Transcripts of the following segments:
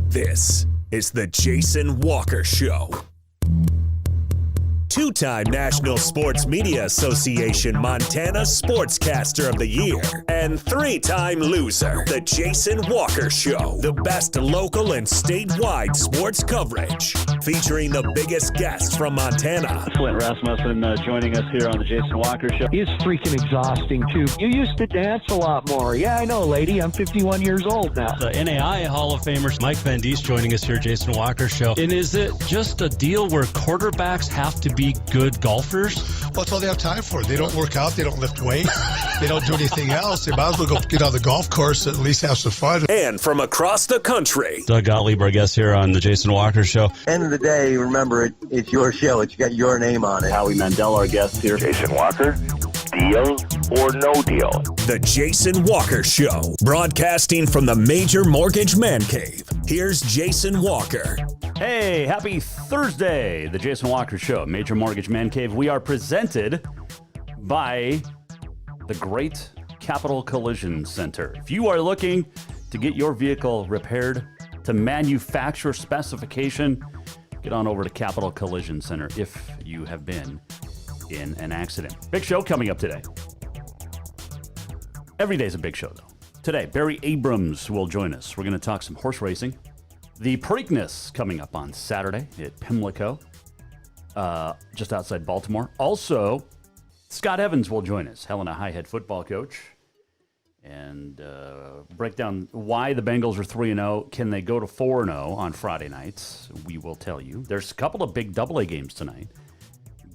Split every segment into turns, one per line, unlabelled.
This is the Jason Walker Show. Two-time National Sports Media Association Montana Sportscaster of the Year and three-time loser, the Jason Walker Show. The best local and statewide sports coverage, featuring the biggest guests from Montana.
Flint Rasmussen joining us here on the Jason Walker Show.
He's freaking exhausting, too. You used to dance a lot more. Yeah, I know, lady. I'm 51 years old now.
The NAI Hall of Famer Mike Van Diest joining us here, Jason Walker Show. And is it just a deal where quarterbacks have to be good golfers?
Well, that's all they have time for. They don't work out. They don't lift weights. They don't do anything else. They might as well go get on the golf course and at least have some fun.
And from across the country,
Doug Gottlieb, our guest here on the Jason Walker Show.
End of the day, remember, it's your show. It's got your name on it.
Howie Mandel, our guest here.
Jason Walker, deal or no deal?
the Jason Walker Show, broadcasting from the Major Mortgage Man Cave. Here's Jason Walker.
Hey, happy Thursday, the Jason Walker Show, Major Mortgage Man Cave. We are presented by the Great Capital Collision Center. If you are looking to get your vehicle repaired to manufacturer specification, get on over to Capital Collision Center if you have been in an accident. Big show coming up today. Every day's a big show, though. Today, Barry Abrams will join us. We're going to talk some horse racing. The Preakness coming up on Saturday at Pimlico, just outside Baltimore. Also, Scott Evans will join us, Helena High head football coach, and break down why the Bengals are 3-0. Can they go to 4-0 on Friday nights? We will tell you. There's a couple of big AA games tonight.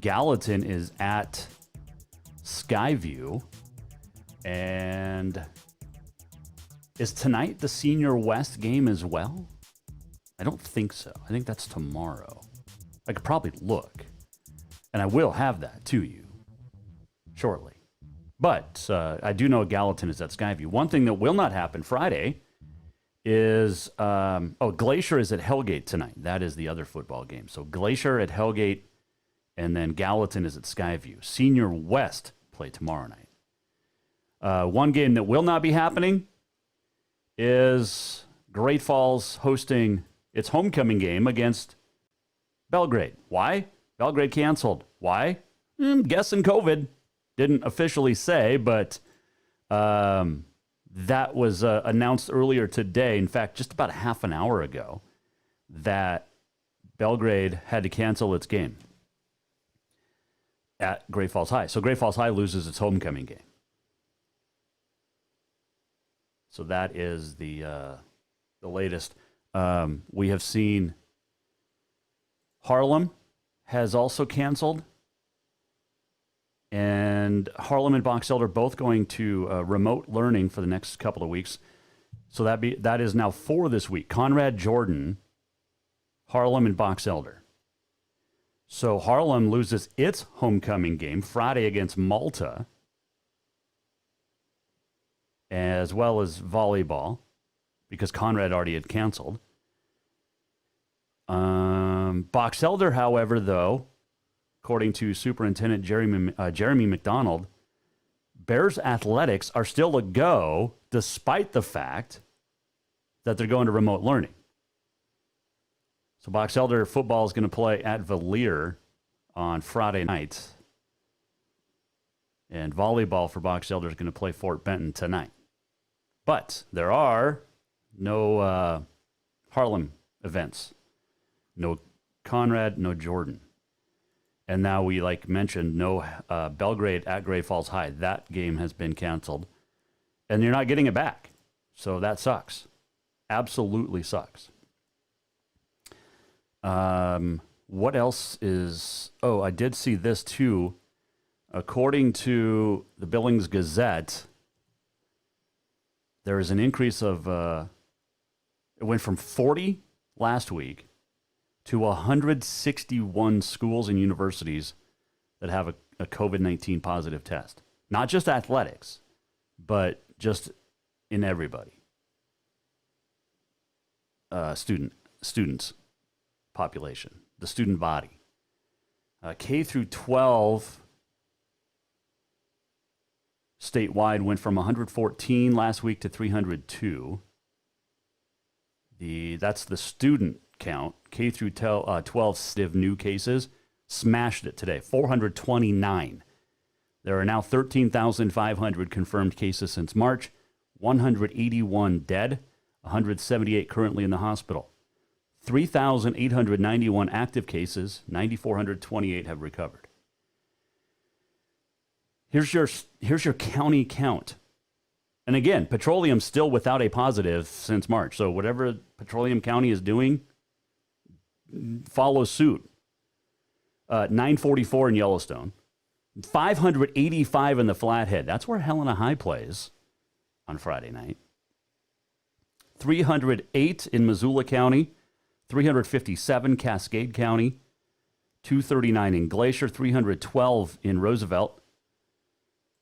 Gallatin is at Skyview, and is tonight the Senior West game as well? I don't think so. I think that's tomorrow. I could probably look, and I will have that to you shortly. But I do know Gallatin is at Skyview. One thing that will not happen Friday is, Glacier is at Hellgate tonight. That is the other football game. So Glacier at Hellgate, and then Gallatin is at Skyview. Senior West play tomorrow night. One game that will not be happening is Great Falls hosting its homecoming game against Belgrade. Why? Belgrade canceled. Why? Guessing COVID. Didn't officially say, but that was announced earlier today. In fact, just about half an hour ago, that Belgrade had to cancel its game at Great Falls High. So Great Falls High loses its homecoming game. So that is the latest. We have seen Harlem has also canceled. And Harlem and Box Elder both going to remote learning for the next couple of weeks. So that is now 4 this week. Conrad Jordan, Harlem, and Box Elder. So Harlem loses its homecoming game Friday against Malta, as well as volleyball, because Conrad already had canceled. Box Elder, however, though, according to Superintendent Jeremy McDonald, Bears athletics are still a go despite the fact that they're going to remote learning. So Box Elder football is going to play at Valier on Friday night. And volleyball for Box Elder is going to play Fort Benton tonight. But there are no Harlem events. No Conrad, no Jordan. And now we, like mentioned, no Belgrade at Great Falls High. That game has been canceled. And you're not getting it back. So that sucks. Absolutely sucks. What else is... Oh, I did see this too. According to the Billings Gazette, there is an increase of... it went from 40 last week to 161 schools and universities that have a COVID-19 positive test. Not just athletics, but just in everybody. Students population, the student body. K through 12 statewide went from 114 last week to 302. That's the student count. K through 12 new cases smashed it today, 429. There are now 13,500 confirmed cases since March, 181 dead, 178 currently in the hospital. 3,891 active cases, 9,428 have recovered. Here's your county count. And again, Petroleum still without a positive since March. So whatever Petroleum County is doing, follow suit. 944 in Yellowstone. 585 in the Flathead. That's where Helena High plays on Friday night. 308 in Missoula County. 357 Cascade County. 239 in Glacier. 312 in Roosevelt.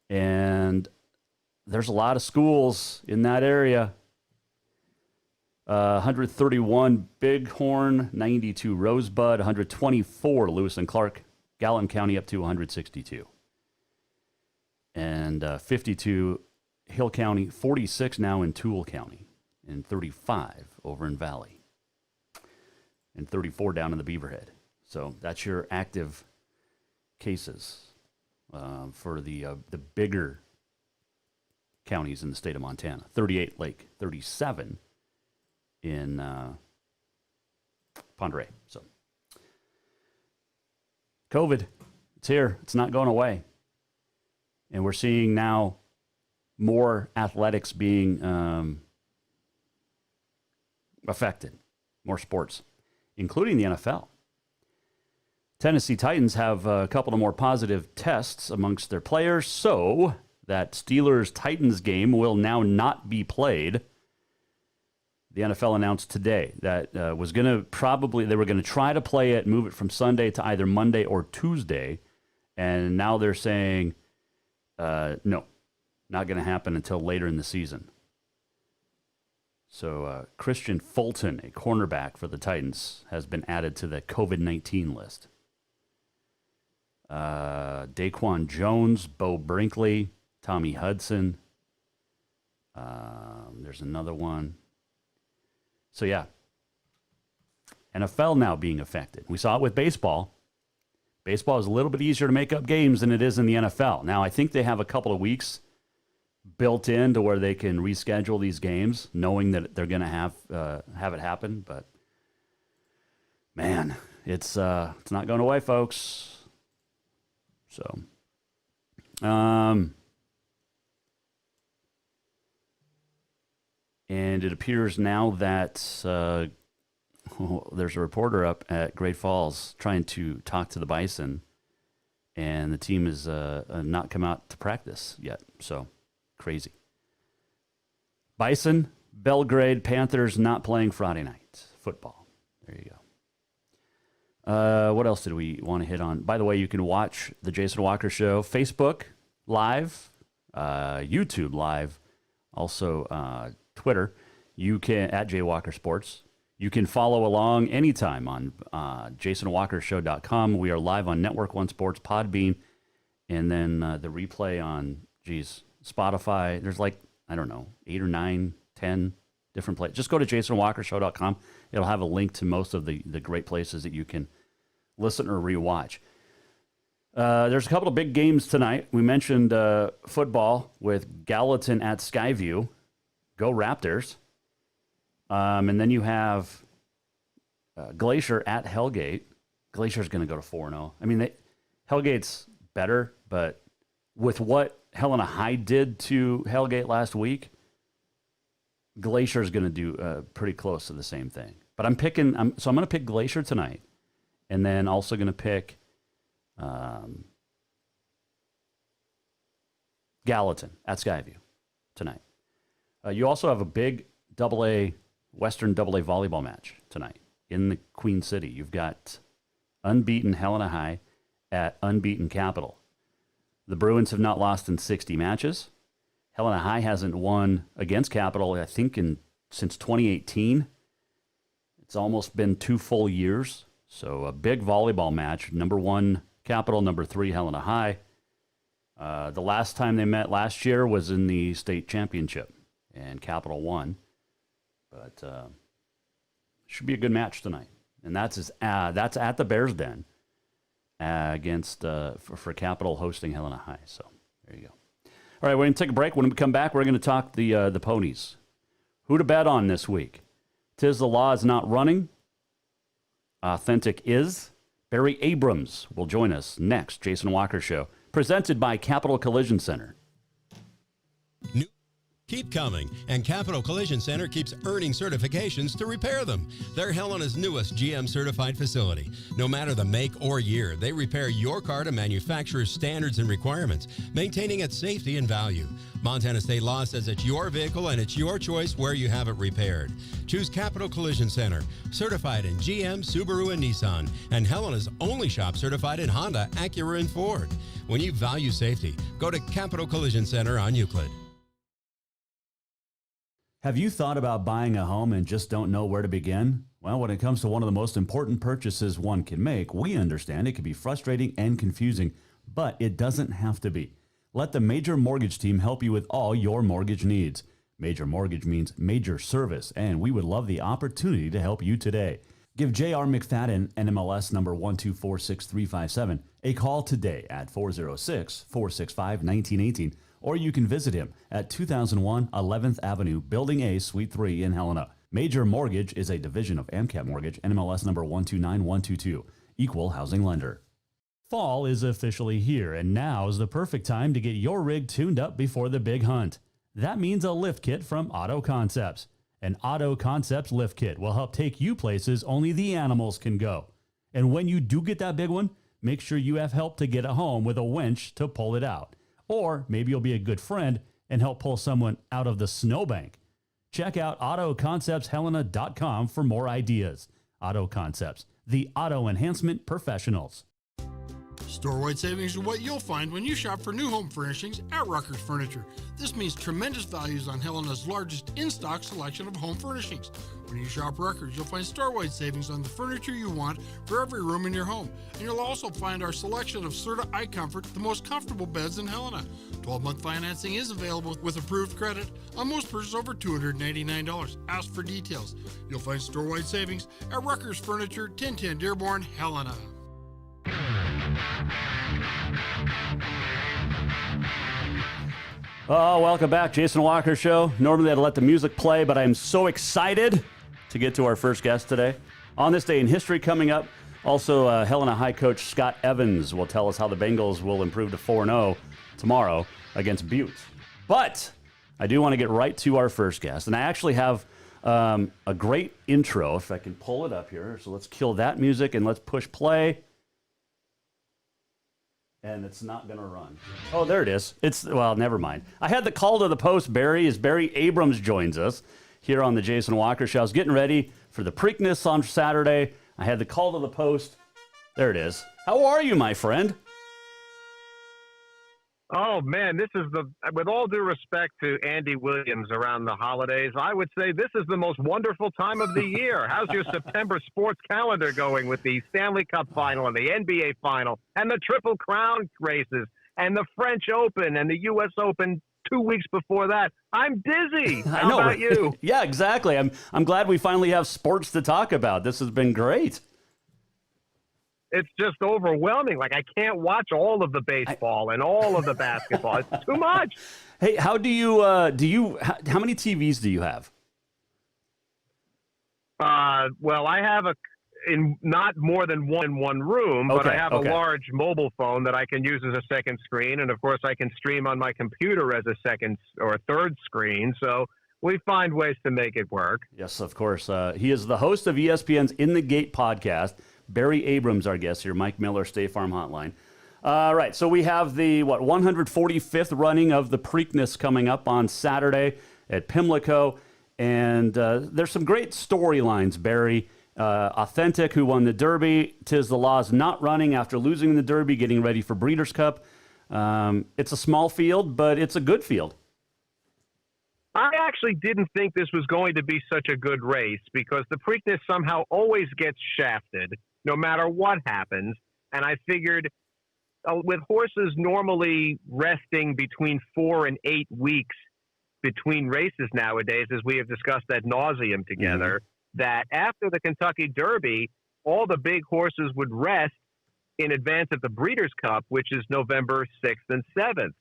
And there's a lot of schools in that area. 131 Bighorn, 92 Rosebud, 124 Lewis and Clark, Gallatin County up to 162. And 52 Hill County, 46 now in Toole County, and 35 over in Valley, and 34 down in the Beaverhead. So that's your active cases for the bigger counties in the state of Montana. 38 Lake, 37 in Pend Oreille. So COVID, it's here. It's not going away. And we're seeing now more athletics being affected, more sports, including the NFL. Tennessee Titans have a couple of more positive tests amongst their players, so that Steelers-Titans game will now not be played. The NFL announced today that they were going to try to play it, move it from Sunday to either Monday or Tuesday, and now they're saying, no, not going to happen until later in the season. So Christian Fulton, a cornerback for the Titans, has been added to the COVID-19 list. Daquan Jones, Bo Brinkley, Tommy Hudson. There's another one. So, yeah, NFL now being affected. We saw it with baseball. Baseball is a little bit easier to make up games than it is in the NFL. Now, I think they have a couple of weeks built in to where they can reschedule these games, knowing that they're going to have it happen. But, man, it's not going away, folks. So, and it appears now that there's a reporter up at Great Falls trying to talk to the Bison, and the team has not come out to practice yet. So, crazy. Bison, Belgrade, Panthers not playing Friday night football. There you go. What else did we want to hit on? By the way, you can watch the Jason Walker Show Facebook Live, YouTube Live, also Twitter. You can at Jay Walker Sports. You can follow along anytime on JasonWalkerShow.com. We are live on Network One Sports, Podbean, and then the replay on Spotify. There's 8 or 9, 10 different places. Just go to JasonWalkerShow.com. It'll have a link to most of the great places that you can listen or rewatch. There's a couple of big games tonight. We mentioned football with Gallatin at Skyview. Go Raptors. And then you have Glacier at Hellgate. Glacier's going to go to 4-0. I mean, Hellgate's better, but with what Helena High did to Hellgate last week, Glacier's going to do pretty close to the same thing. But I'm going to pick Glacier tonight, and then also going to pick Gallatin at Skyview tonight. You also have a big Western AA volleyball match tonight in the Queen City. You've got unbeaten Helena High at unbeaten Capital. The Bruins have not lost in 60 matches. Helena High hasn't won against Capital, I think, since 2018. It's almost been 2 full years. So a big volleyball match. Number 1, Capital. Number 3, Helena High. The last time they met last year was in the state championship, and Capital won. But Should be a good match tonight. And that's at the Bears Den against for Capital hosting Helena High. So there you go. All right, we're going to take a break. When we come back, we're going to talk the ponies. Who to bet on this week? Tiz the Law is not running. Authentic is. Barry Abrams will join us next. Jason Walker Show, presented by Capital Collision Center.
Keep coming, and Capital Collision Center keeps earning certifications to repair them. They're Helena's newest GM-certified facility. No matter the make or year, they repair your car to manufacturer's standards and requirements, maintaining its safety and value. Montana state law says it's your vehicle and it's your choice where you have it repaired. Choose Capital Collision Center, certified in GM, Subaru, and Nissan, and Helena's only shop certified in Honda, Acura, and Ford. When you value safety, go to Capital Collision Center on Euclid.
Have you thought about buying a home and just don't know where to begin? Well, when it comes to one of the most important purchases one can make, we understand it can be frustrating and confusing, but it doesn't have to be. Let the Major Mortgage team help you with all your mortgage needs. Major Mortgage means major service, and we would love the opportunity to help you today. Give J.R. McFadden, NMLS number 1246357, a call today at 406-465-1918, or you can visit him at 2001 11th Avenue, Building A, Suite 3 in Helena. Major Mortgage is a division of AMCAP Mortgage, NMLS number 129122, equal housing lender. Fall is officially here, and now is the perfect time to get your rig tuned up before the big hunt. That means a lift kit from Auto Concepts. An Auto Concepts lift kit will help take you places only the animals can go. And when you do get that big one, make sure you have help to get it home with a winch to pull it out. Or maybe you'll be a good friend and help pull someone out of the snowbank. Check out AutoConceptsHelena.com for more ideas. Auto Concepts, the auto enhancement professionals.
Store-wide savings are what you'll find when you shop for new home furnishings at Rucker's Furniture. This means tremendous values on Helena's largest in-stock selection of home furnishings. When you shop Rucker's, you'll find store-wide savings on the furniture you want for every room in your home. And you'll also find our selection of Serta iComfort, the most comfortable beds in Helena. 12-month financing is available with approved credit on most purchases over $289. Ask for details. You'll find store-wide savings at Rucker's Furniture, 1010 Dearborn, Helena.
Oh, welcome back. Jason Walker Show. Normally I'd let the music play, but I'm so excited to get to our first guest today. On this day in history coming up, also Helena High coach Scott Evans will tell us how the Bengals will improve to 4-0 tomorrow against Butte. But I do want to get right to our first guest, and I actually have a great intro, if I can pull it up here. So let's kill that music and let's push play. And it's not going to run. Oh, there it is. Well, never mind. I had the call to the post, Barry, as Barry Abrams joins us here on the Jason Walker Show. I was getting ready for the Preakness on Saturday. I had the call to the post. There it is. How are you, my friend?
Oh, man, this is with all due respect to Andy Williams around the holidays, I would say this is the most wonderful time of the year. How's your September sports calendar going with the Stanley Cup final and the NBA final and the Triple Crown races and the French Open and the U.S. Open 2 weeks before that? I'm dizzy. How about you?
Yeah, exactly. I'm glad we finally have sports to talk about. This has been great.
It's just overwhelming. Like, I can't watch all of the baseball and all of the basketball. It's too much.
Hey, how do you, how many TVs do you have?
Well, I have not more than one in one room, but I have a large mobile phone that I can use as a second screen. And of course I can stream on my computer as a second or a third screen. So we find ways to make it work.
Yes, of course. He is the host of ESPN's In the Gate podcast. Barry Abrams, our guest here, Mike Miller, State Farm Hotline. Right, so we have the, 145th running of the Preakness coming up on Saturday at Pimlico. And there's some great storylines, Barry. Authentic, who won the Derby. Tiz the Law's not running after losing the Derby, getting ready for Breeders' Cup. It's a small field, but it's a good field.
I actually didn't think this was going to be such a good race because the Preakness somehow always gets shafted, no matter what happens. And I figured with horses normally resting between 4 and 8 weeks between races nowadays, as we have discussed ad nauseum together, that after the Kentucky Derby, all the big horses would rest in advance of the Breeders' Cup, which is November 6th and 7th.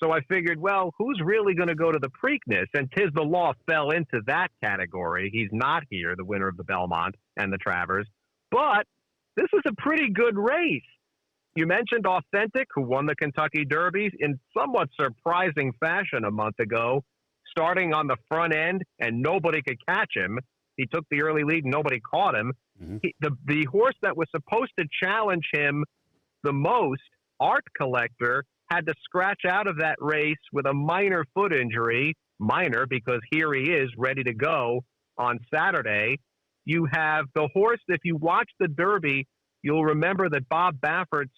So I figured, well, who's really going to go to the Preakness? And Tiz the Law fell into that category. He's not here, the winner of the Belmont and the Travers. But this is a pretty good race. You mentioned Authentic, who won the Kentucky Derby in somewhat surprising fashion a month ago, starting on the front end, and nobody could catch him. He took the early lead, and nobody caught him. The horse that was supposed to challenge him the most, Art Collector, had to scratch out of that race with a minor foot injury. Minor, because here he is ready to go on Saturday. You have the horse, if you watch the Derby, you'll remember that Bob Baffert's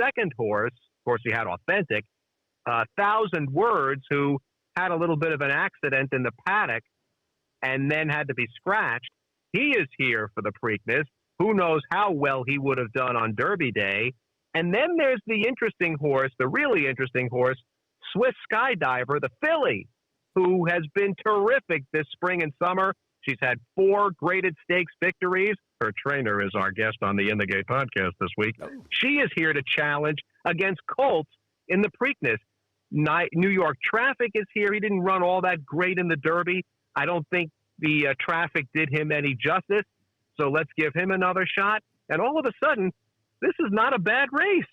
second horse, of course he had Authentic, 1,000 Words, who had a little bit of an accident in the paddock and then had to be scratched. He is here for the Preakness. Who knows how well he would have done on Derby Day. And then there's the interesting horse, the really interesting horse, Swiss Skydiver, the filly, who has been terrific this spring and summer. She's had 4 graded stakes victories. Her trainer is our guest on the In the Gate podcast this week. She is here to challenge against Colts in the Preakness. New York Traffic is here. He didn't run all that great in the Derby. I don't think the Traffic did him any justice. So let's give him another shot. And all of a sudden, this is not a bad race.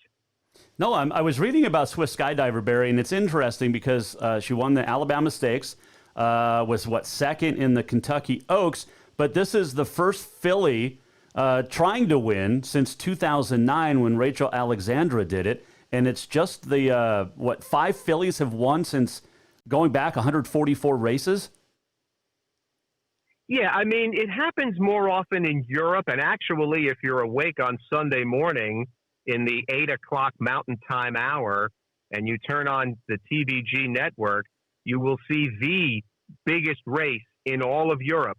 No, I was reading about Swiss Skydiver, Barry, and it's interesting because she won the Alabama Stakes, was second in the Kentucky Oaks, but this is the first filly trying to win since 2009 when Rachel Alexandra did it, and it's just the 5 fillies have won since going back 144 races.
Yeah, I mean, it happens more often in Europe, and actually, if you're awake on Sunday morning in the 8 o'clock Mountain Time hour, and you turn on the TVG network, you will see the biggest race in all of Europe,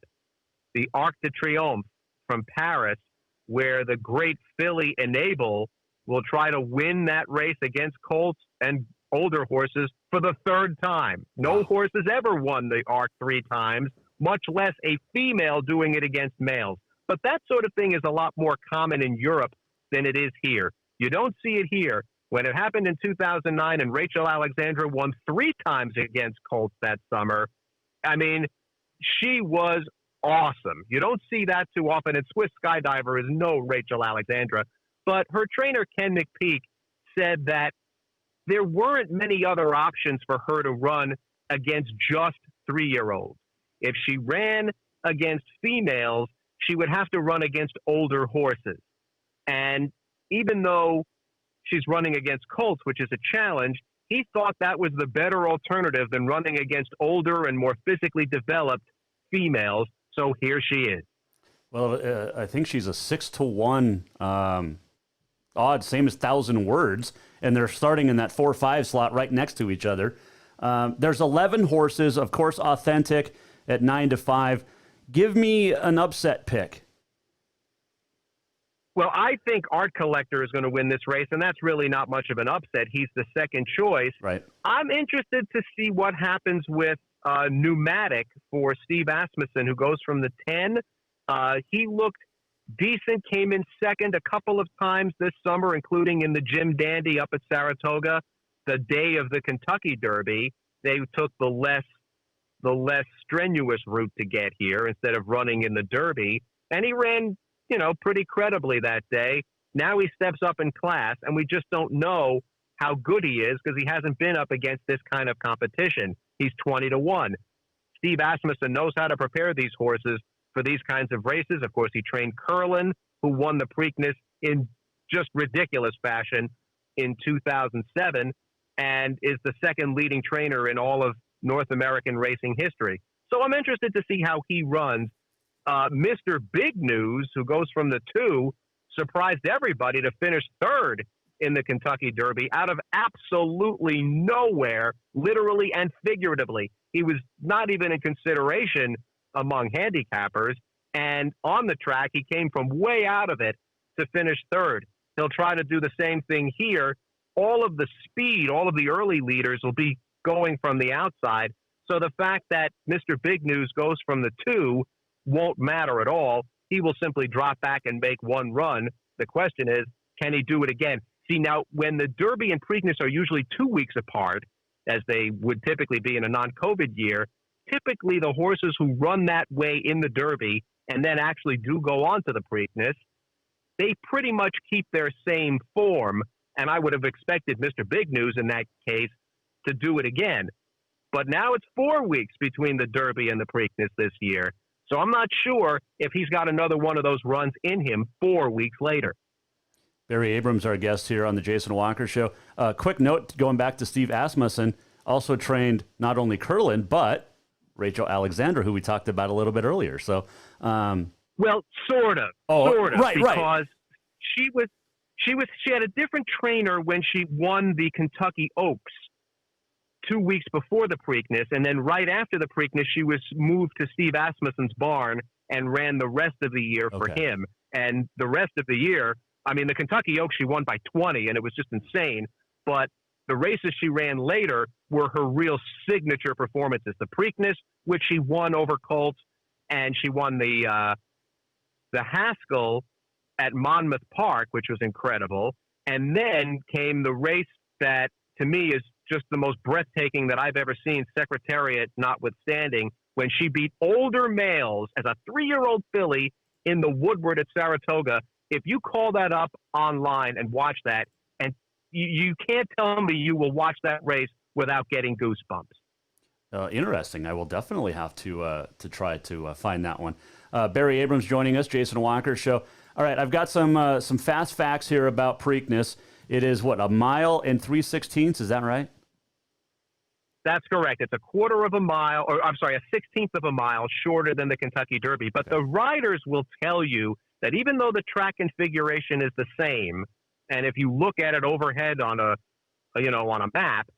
the Arc de Triomphe from Paris, where the great filly Enable will try to win that race against colts and older horses for the 3rd time. No horse has ever won the Arc 3 times, much less a female doing it against males. But that sort of thing is a lot more common in Europe than it is here. You don't see it here. When it happened in 2009 and Rachel Alexandra won 3 times against colts that summer, I mean, she was awesome. You don't see that too often, and Swiss Skydiver is no Rachel Alexandra. But her trainer, Ken McPeak, said that there weren't many other options for her to run against just 3-year-olds. If she ran against females, she would have to run against older horses. And even though she's running against colts, which is a challenge, he thought that was the better alternative than running against older and more physically developed females. So here she is.
Well, I think she's a 6-to-1 odds, same as 1,000 Words, and they're starting in that 4-5 slot right next to each other. There's 11 horses, of course, Authentic at 9-5. Give me an upset pick.
Well, I think Art Collector is going to win this race, and that's really not much of an upset. He's the second choice.
Right.
I'm interested to see what happens with Pneumatic for Steve Asmussen, who goes from the 10. He looked decent, came in second a couple of times this summer, including in the Jim Dandy up at Saratoga, the day of the Kentucky Derby. They took the less strenuous route to get here instead of running in the Derby. And he ran, pretty credibly that day. Now he steps up in class, and we just don't know how good he is because he hasn't been up against this kind of competition. He's 20-1. Steve Asmussen knows how to prepare these horses for these kinds of races. Of course, he trained Curlin, who won the Preakness in just ridiculous fashion in 2007, and is the second leading trainer in all of North American racing history. So I'm interested to see how he runs. Mr. Big News, who goes from the 2, surprised everybody to finish 3rd in the Kentucky Derby out of absolutely nowhere, literally and figuratively. He was not even in consideration among handicappers. And on the track, he came from way out of it to finish 3rd. He'll try to do the same thing here. All of the speed, all of the early leaders will be going from the outside. So the fact that Mr. Big News goes from the 2 won't matter at all. He will simply drop back and make one run. The question is, can he do it again? See, now, when the Derby and Preakness are usually 2 weeks apart, as they would typically be in a non-COVID year, typically the horses who run that way in the Derby and then actually do go on to the Preakness, they pretty much keep their same form. And I would have expected Mr. Big News in that case to do it again. But now it's 4 weeks between the Derby and the Preakness this year. So I'm not sure if he's got another one of those runs in him 4 weeks later.
Barry Abrams, our guest here on the Jason Walker Show. Quick note, going back to Steve Asmussen, also trained not only Curlin, but Rachel Alexander, who we talked about a little bit earlier. So,
well, sort of,
right,
because she had a different trainer when she won the Kentucky Oaks 2 weeks before the Preakness, and then right after the Preakness, she was moved to Steve Asmussen's barn and ran the rest of the year for him. And the rest of the year, I mean, the Kentucky Oaks, she won by 20, and it was just insane. But the races she ran later were her real signature performances. The Preakness, which she won over Colts, and she won the Haskell at Monmouth Park, which was incredible. And then came the race that, to me, is just the most breathtaking that I've ever seen, Secretariat notwithstanding, when she beat older males as a 3-year-old filly in the Woodward at Saratoga. If you call that up online and watch that, and you can't tell me you will watch that race without getting goosebumps.
Interesting. I will definitely have to try to find that one. Barry Abrams joining us, Jason Walker Show. All right, I've got some fast facts here about Preakness. It is, what, 1 mile and 3/16? Is that right?
That's correct. It's a 1/4 of a mile, or I'm sorry, a 1/16 of a mile shorter than the Kentucky Derby. But the riders will tell you that even though the track configuration is the same, and if you look at it overhead on a map,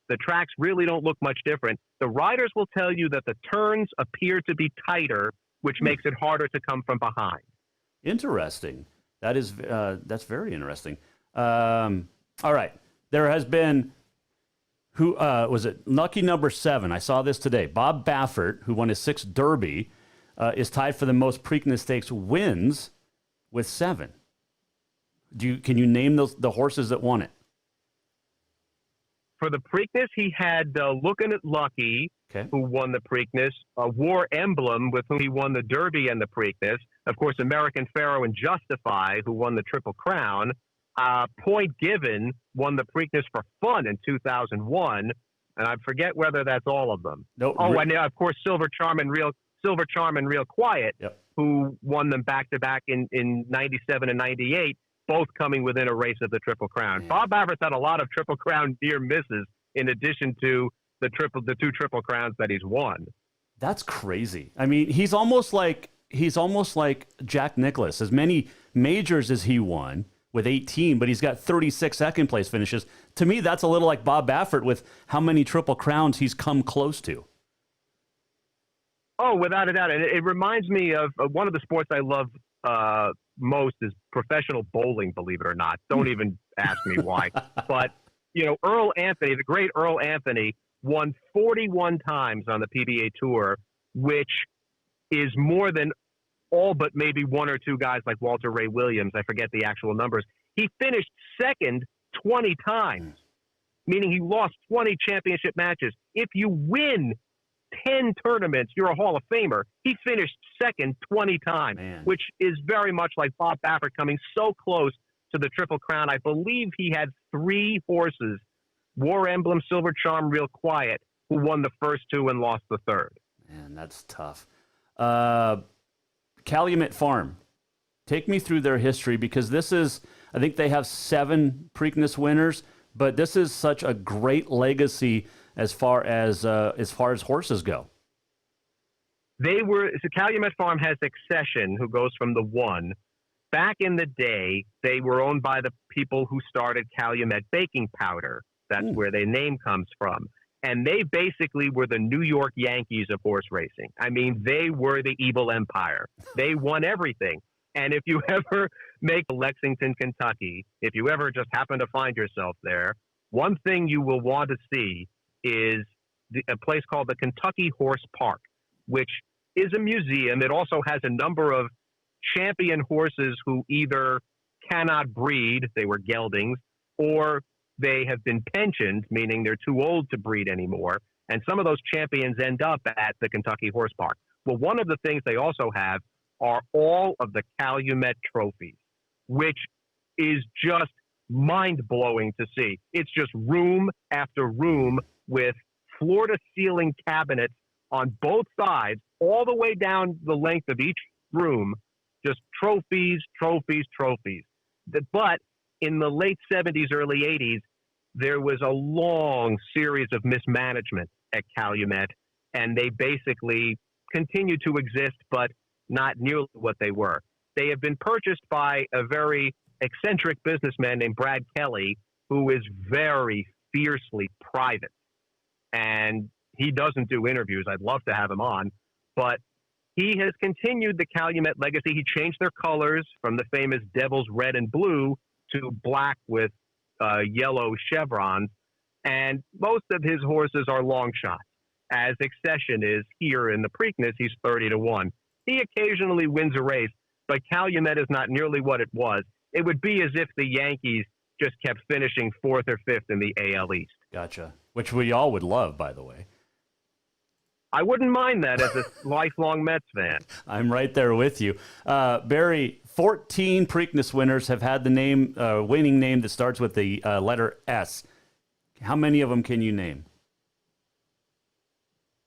the tracks really don't look much different. The riders will tell you that the turns appear to be tighter, which makes it harder to come from behind.
Interesting. That's very interesting. All right. There has been, who was it? Lucky number 7. I saw this today. Bob Baffert, who won his 6th Derby, is tied for the most Preakness Stakes wins with 7. Can you name the horses that won it?
For the Preakness, he had Looking at Lucky, who won the Preakness, War Emblem, with whom he won the Derby and the Preakness. Of course, American Pharaoh and Justify, who won the Triple Crown. Point Given won the Preakness for fun in 2001, and I forget whether that's all of them.
Nope.
And of course, Silver Charm and Real Quiet, who won them back to back in 97 and 98, both coming within a race of the Triple Crown. Man. Bob Baffert's had a lot of Triple Crown near misses, in addition to the 2 Triple Crowns that he's won.
That's crazy. I mean, he's almost like Jack Nicklaus. As many majors as he won, with 18, but he's got 36 second place finishes. To me, that's a little like Bob Baffert with how many Triple Crowns he's come close to.
Oh, without a doubt. And it reminds me of one of the sports I love most is professional bowling, believe it or not. Don't even ask me why. But, Earl Anthony, the great Earl Anthony, won 41 times on the PBA Tour, which is more than all but maybe 1 or 2 guys like Walter Ray Williams. I forget the actual numbers. He finished second 20 times, meaning he lost 20 championship matches. If you win 10 tournaments, you're a Hall of Famer. He finished second 20 times, which is very much like Bob Baffert coming so close to the Triple Crown. I believe he had 3 horses, War Emblem, Silver Charm, Real Quiet, who won the first 2 and lost the third.
Man, that's tough. Calumet Farm, take me through their history, because this is, I think they have 7 Preakness winners, but this is such a great legacy as far as horses go.
Calumet Farm has Succession, who goes from the 1. Back in the day, they were owned by the people who started Calumet Baking Powder. That's where their name comes from. And they basically were the New York Yankees of horse racing. I mean, they were the evil empire. They won everything. And if you ever make Lexington, Kentucky, if you ever just happen to find yourself there, one thing you will want to see is a place called the Kentucky Horse Park, which is a museum. It also has a number of champion horses who either cannot breed, they were geldings, or they have been pensioned, meaning they're too old to breed anymore. And some of those champions end up at the Kentucky Horse Park. Well, one of the things they also have are all of the Calumet trophies, which is just mind-blowing to see. It's just room after room with floor-to-ceiling cabinets on both sides, all the way down the length of each room, just trophies, trophies, trophies. But in the late 70s, early 80s, there was a long series of mismanagement at Calumet, and they basically continue to exist, but not nearly what they were. They have been purchased by a very eccentric businessman named Brad Kelly, who is very fiercely private. And he doesn't do interviews. I'd love to have him on. But he has continued the Calumet legacy. He changed their colors from the famous Devil's Red and Blue to black with yellow chevrons. And most of his horses are long shots, as Accession is here in the Preakness. He's 30-1. He occasionally wins a race, but Calumet is not nearly what it was. It would be as if the Yankees just kept finishing 4th or 5th in the AL East.
Gotcha. Which we all would love, by the way.
I wouldn't mind that as a lifelong Mets fan.
I'm right there with you. Barry, 14 Preakness winners have had the winning name that starts with the letter S. How many of them can you name?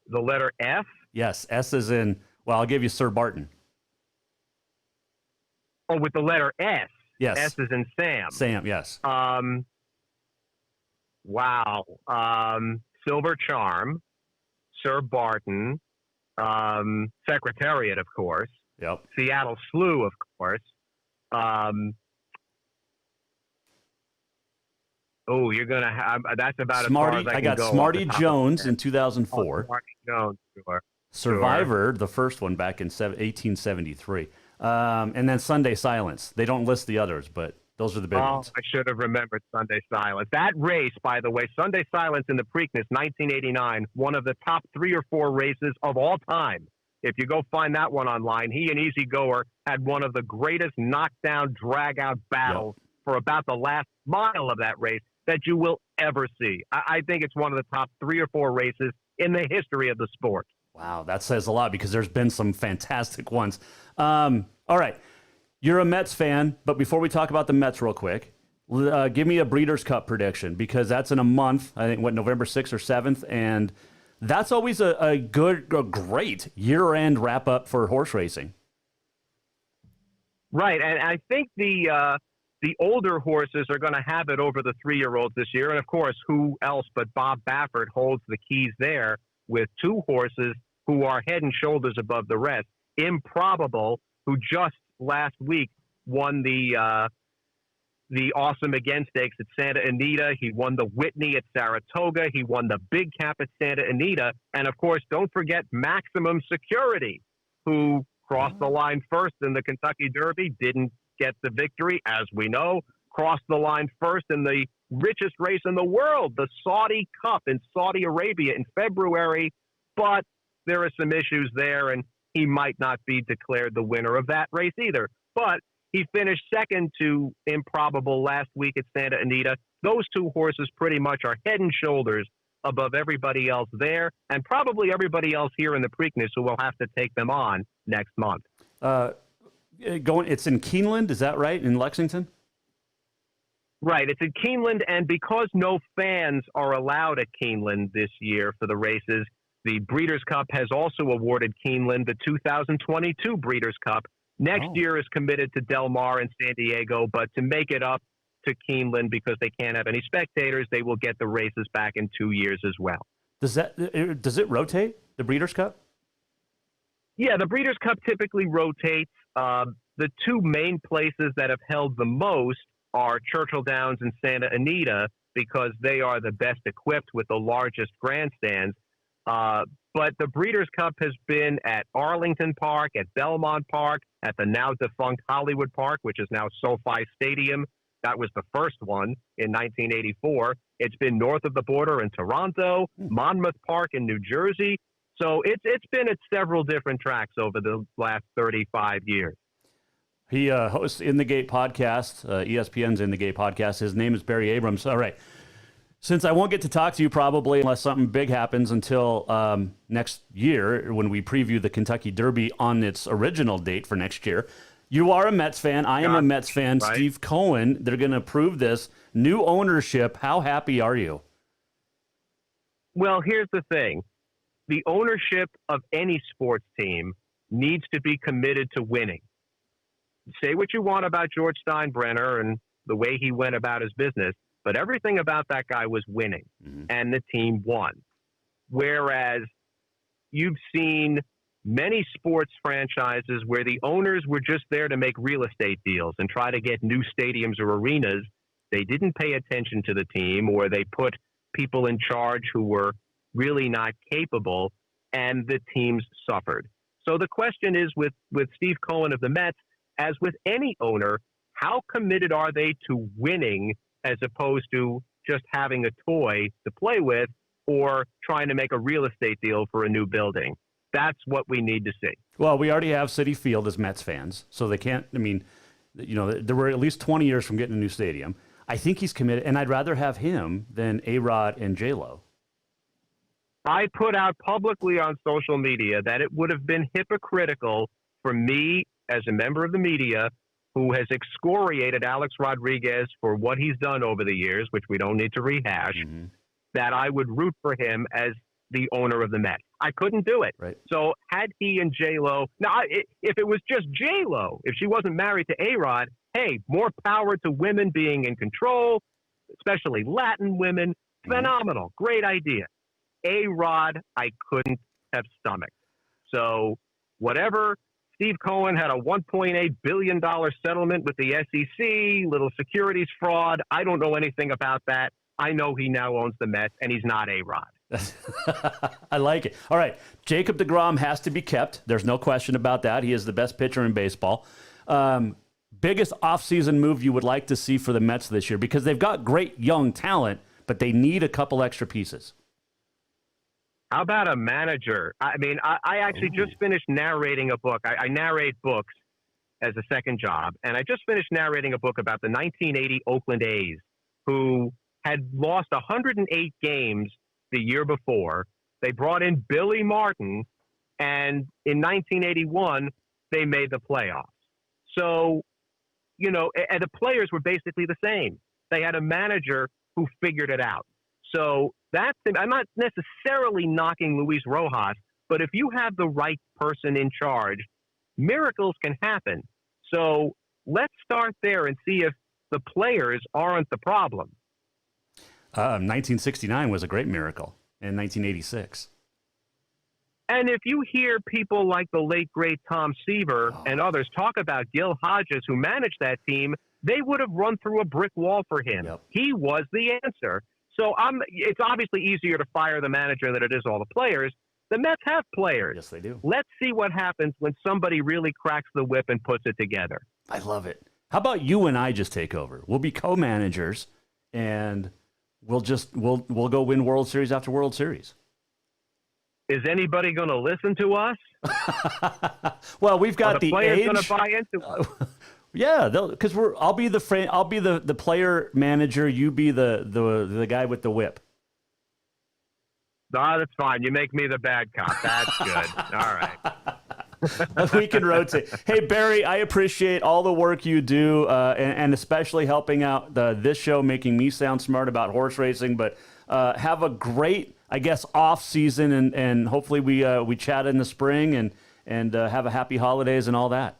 The letter F?
Yes, S is in, well, I'll give you Sir Barton.
Oh, with the letter S?
Yes.
S is in Sam.
Sam, yes.
Wow. Silver Charm, Sir Barton, Secretariat, of course.
Yep.
Seattle Slew, of course. You're going to have, that's about
Smarty,
as far as I
got
can go.
Smarty Jones in 2004.
Smarty Jones, sure.
Survivor, the first one back in 1873. And then Sunday Silence. They don't list the others, but those are the big ones.
I should have remembered Sunday Silence. That race, by the way, Sunday Silence in the Preakness, 1989, one of the top 3 or 4 races of all time. If you go find that one online, he and Easy Goer had one of the greatest knockdown, drag-out battles for about the last mile of that race that you will ever see. I think it's one of the top 3 or 4 races in the history of the sport.
Wow, that says a lot because there's been some fantastic ones. All right, you're a Mets fan, but before we talk about the Mets real quick, give me a Breeders' Cup prediction because that's in a month, I think, November 6th or 7th, and that's always a great year-end wrap-up for horse racing.
Right, and I think the older horses are going to have it over the 3-year-olds this year, and of course, who else but Bob Baffert holds the keys there with 2 horses who are head and shoulders above the rest. Improbable, who just last week won the Awesome Again Stakes at Santa Anita. He won the Whitney at Saratoga. He won the Big Cap at Santa Anita. And, of course, don't forget Maximum Security, who crossed the line first in the Kentucky Derby, didn't get the victory, as we know, crossed the line first in the richest race in the world, the Saudi Cup in Saudi Arabia in February. But there are some issues there, and he might not be declared the winner of that race either. But he finished second to Improbable last week at Santa Anita. Those 2 horses pretty much are head and shoulders above everybody else there, and probably everybody else here in the Preakness who will have to take them on next month.
It's in Keeneland, is that right, in Lexington?
Right, it's in Keeneland, and because no fans are allowed at Keeneland this year for the races, the Breeders' Cup has also awarded Keeneland the 2022 Breeders' Cup. Next year is committed to Del Mar and San Diego, but to make it up to Keeneland because they can't have any spectators, they will get the races back in 2 years as well.
Does it rotate, the Breeders' Cup?
Yeah, the Breeders' Cup typically rotates. The 2 main places that have held the most are Churchill Downs and Santa Anita because they are the best equipped with the largest grandstands. But the Breeders' Cup has been at Arlington Park, at Belmont Park, at the now defunct Hollywood Park, which is now SoFi Stadium. That was the first one in 1984. It's been north of the border in Toronto, Monmouth Park in New Jersey, So it's been at several different tracks over the last 35 years.
He hosts In the Gate podcast, ESPN's In the Gate podcast. His name is Barry Abrams. All right. Since I won't get to talk to you probably unless something big happens until next year when we preview the Kentucky Derby on its original date for next year, you are a Mets fan. I am a Mets fan.
Right.
Steve Cohen, they're going to approve this. New ownership. How happy are you?
Well, here's the thing. The ownership of any sports team needs to be committed to winning. Say what you want about George Steinbrenner and the way he went about his business, but everything about that guy was winning, and the team won. Whereas you've seen many sports franchises where the owners were just there to make real estate deals and try to get new stadiums or arenas. They didn't pay attention to the team, or they put people in charge who were really not capable, and the teams suffered. So the question is with Steve Cohen of the Mets, as with any owner, how committed are they to winning as opposed to just having a toy to play with or trying to make a real estate deal for a new building? That's what we need to see.
Well, we already have Citi Field as Mets fans, so they can't, I mean, you know, there were at least 20 years from getting a new stadium. I think he's committed, and I'd rather have him than A-Rod and J-Lo.
I put out publicly on social media that it would have been hypocritical for me as a member of the media who has excoriated Alex Rodriguez for what he's done over the years, which we don't need to rehash, that I would root for him as the owner of the Mets. I couldn't do it.
Right.
So had he and J-Lo, now if it was just J-Lo, if she wasn't married to A-Rod, hey, more power to women being in control, especially Latin women. Phenomenal. Great idea. A-Rod, I couldn't have stomached. So whatever, Steve Cohen had a $1.8 billion settlement with the SEC, little securities fraud. I don't know anything about that. I know he now owns the Mets, and he's not A-Rod.
I like it. All right. Jacob deGrom has to be kept. There's no question about that. He is the best pitcher in baseball. Biggest offseason move you would like to see for the Mets this year? Because they've got great young talent, but they need a couple extra pieces.
How about a manager? I mean, I actually just finished narrating a book. I narrate books as a second job, and I just finished narrating a book about the 1980 Oakland A's, who had lost 108 games the year before. They brought in Billy Martin, and in 1981, they made the playoffs. So, you know, and the players were basically the same. They had a manager who figured it out. So I'm not necessarily knocking Luis Rojas, but if you have the right person in charge, miracles can happen. So let's start there and see if the players aren't the problem.
1969 was a great miracle, and 1986.
And if you hear people like the late, great Tom Seaver and others talk about Gil Hodges, who managed that team, they would have run through a brick wall for him.
Yep.
He was the answer. So it's obviously easier to fire the manager than it is all the players. The Mets have players.
Yes, they do.
Let's see what happens when somebody really cracks the whip and puts it together.
I love it. How about you and I just take over? We'll be co-managers, and we'll go win World Series after World Series.
Is anybody going to listen to us?
Well, we've got the
players
age.
going to buy into us.
Yeah, because I'll be the player manager. You be the guy with the whip.
No, that's fine. You make me the bad cop. That's good. All right.
We can rotate. Hey, Barry, I appreciate all the work you do, and especially helping out this show, making me sound smart about horse racing. But have a great, I guess, off season, and hopefully we chat in the spring and have a happy holidays and all that.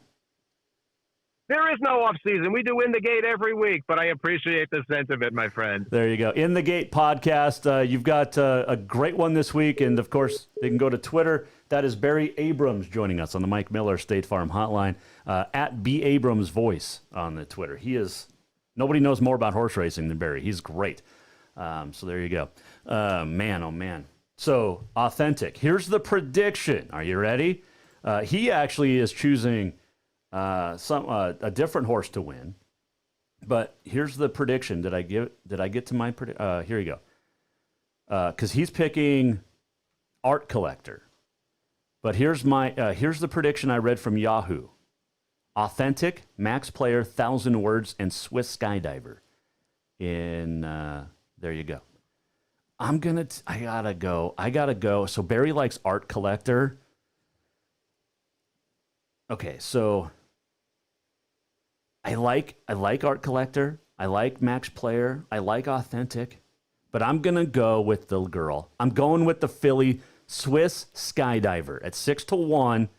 There is no off season. We do In the Gate every week, but I appreciate the sentiment, my friend.
There you go. In the Gate podcast. You've got a great one this week, and of course they can go to Twitter. That is Barry Abrams joining us on the Mike Miller State Farm Hotline at B Abrams Voice on the Twitter. Nobody knows more about horse racing than Barry. He's great. So there you go. Man, oh man. So authentic. Here's the prediction. Are you ready? He actually is choosing a different horse to win, but here's the prediction. Did I get to my prediction? Here you go. Because he's picking Art Collector. But here's the prediction I read from Yahoo. Authentic, max player, 1,000 words, and Swiss skydiver. There you go. I gotta go. So Barry likes art collector. Okay, so I like art collector. I like max player. I like authentic. But I'm gonna go with the girl. I'm going with the Philly Swiss skydiver at 6-1.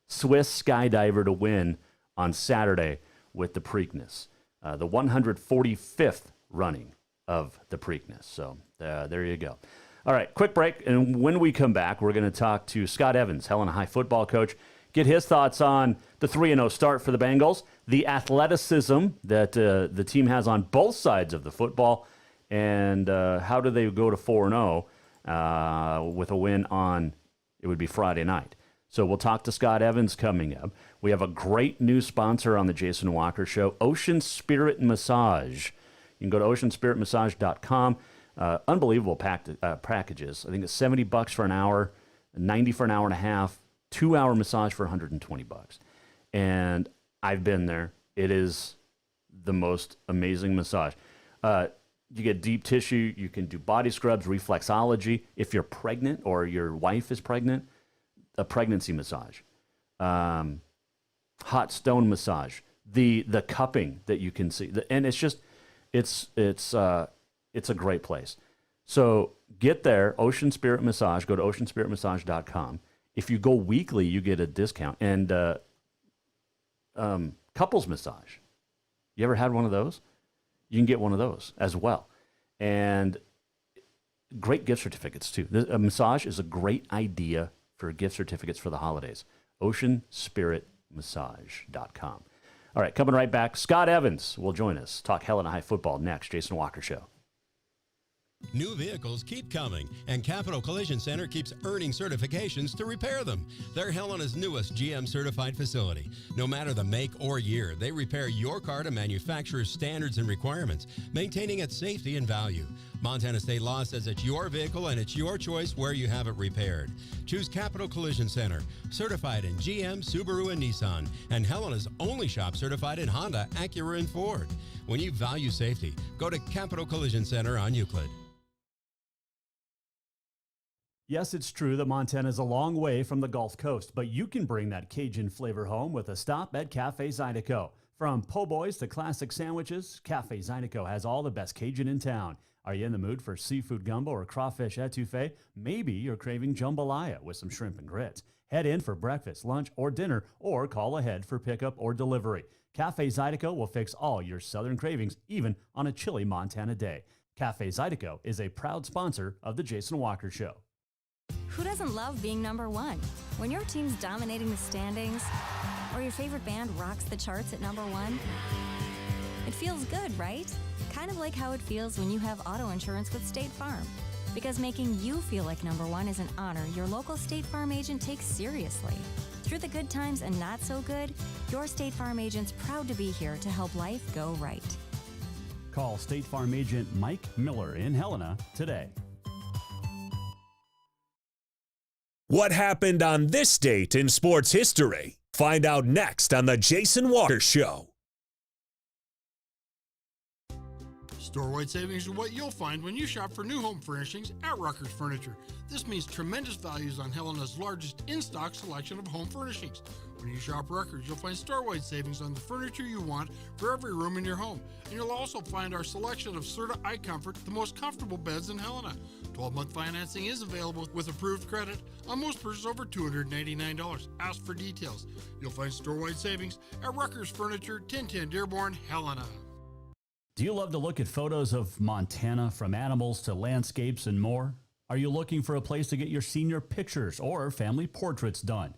Swiss skydiver to win on Saturday with the Preakness, the 145th running of the Preakness. So there you go. All right, quick break, and when we come back, we're going to talk to Scott Evans, Helena High football coach, get his thoughts on the 3-0 start for the Bengals, the athleticism that the team has on both sides of the football, and how do they go to 4-0 with a win on, it would be Friday night. So we'll talk to Scott Evans coming up. We have a great new sponsor on the Jason Walker Show, Ocean Spirit Massage. You can go to oceanspiritmassage.com. Unbelievable packages. I think it's $70 for an hour, $90 for an hour and a half, 2-hour massage for $120. And I've been there. It is the most amazing massage. You get deep tissue. You can do body scrubs, reflexology. If you're pregnant or your wife is pregnant, a pregnancy massage. Hot stone massage. The cupping that you can see. And it's just, it's a great place. So get there, Ocean Spirit Massage. Go to oceanspiritmassage.com. If you go weekly, you get a discount. And couples massage. You ever had one of those? You can get one of those as well. And great gift certificates, too. A massage is a great idea for gift certificates for the holidays. oceanspiritmassage.com. All right, coming right back, Scott Evans will join us. Talk Helena High football next. Jason Walker Show.
New vehicles keep coming, and Capital Collision Center keeps earning certifications to repair them. They're Helena's newest GM-certified facility. No matter the make or year, they repair your car to manufacturer's standards and requirements, maintaining its safety and value. Montana state law says it's your vehicle and it's your choice where you have it repaired. Choose Capital Collision Center, certified in GM, Subaru, and Nissan, and Helena's only shop certified in Honda, Acura, and Ford. When you value safety, go to Capital Collision Center on Euclid.
Yes, it's true that Montana is a long way from the Gulf Coast, but you can bring that Cajun flavor home with a stop at Cafe Zydeco. From po' boys to classic sandwiches, Cafe Zydeco has all the best Cajun in town. Are you in the mood for seafood gumbo or crawfish etouffee? Maybe you're craving jambalaya with some shrimp and grits. Head in for breakfast, lunch, or dinner, or call ahead for pickup or delivery. Cafe Zydeco will fix all your southern cravings, even on a chilly Montana day. Cafe Zydeco is a proud sponsor of the Jason Walker Show.
Who doesn't love being number one? When your team's dominating the standings, or your favorite band rocks the charts at number one, it feels good, right? Kind of like how it feels when you have auto insurance with State Farm. Because making you feel like number one is an honor your local State Farm agent takes seriously. Through the good times and not so good, your State Farm agent's proud to be here to help life go right.
Call State Farm agent Mike Miller in Helena today.
What happened on this date in sports history? Find out next on The Jason Walker Show.
Store-wide savings are what you'll find when you shop for new home furnishings at Ruckers Furniture. This means tremendous values on Helena's largest in-stock selection of home furnishings. When you shop Ruckers, you'll find store-wide savings on the furniture you want for every room in your home. And you'll also find our selection of Serta iComfort, the most comfortable beds in Helena. 12-month financing is available with approved credit on most purchases over $299. Ask for details. You'll find store-wide savings at Ruckers Furniture, 1010 Dearborn, Helena.
Do you love to look at photos of Montana, from animals to landscapes and more? Are you looking for a place to get your senior pictures or family portraits done?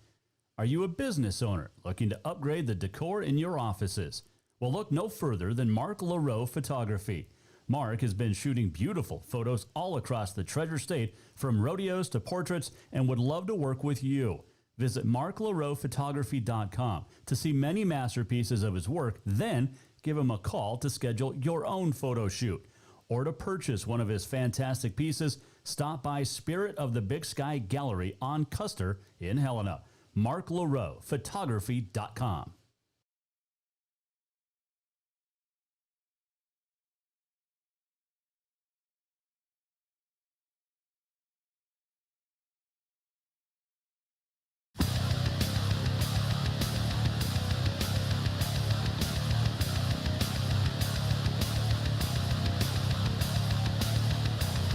Are you a business owner looking to upgrade the decor in your offices? Well, look no further than Mark LaRoe Photography. Mark has been shooting beautiful photos all across the Treasure State, from rodeos to portraits, and would love to work with you. Visit marklaroephotography.com to see many masterpieces of his work, then give him a call to schedule your own photo shoot. or to purchase one of his fantastic pieces, stop by Spirit of the Big Sky Gallery on Custer in Helena. Mark LaRoe, photography.com.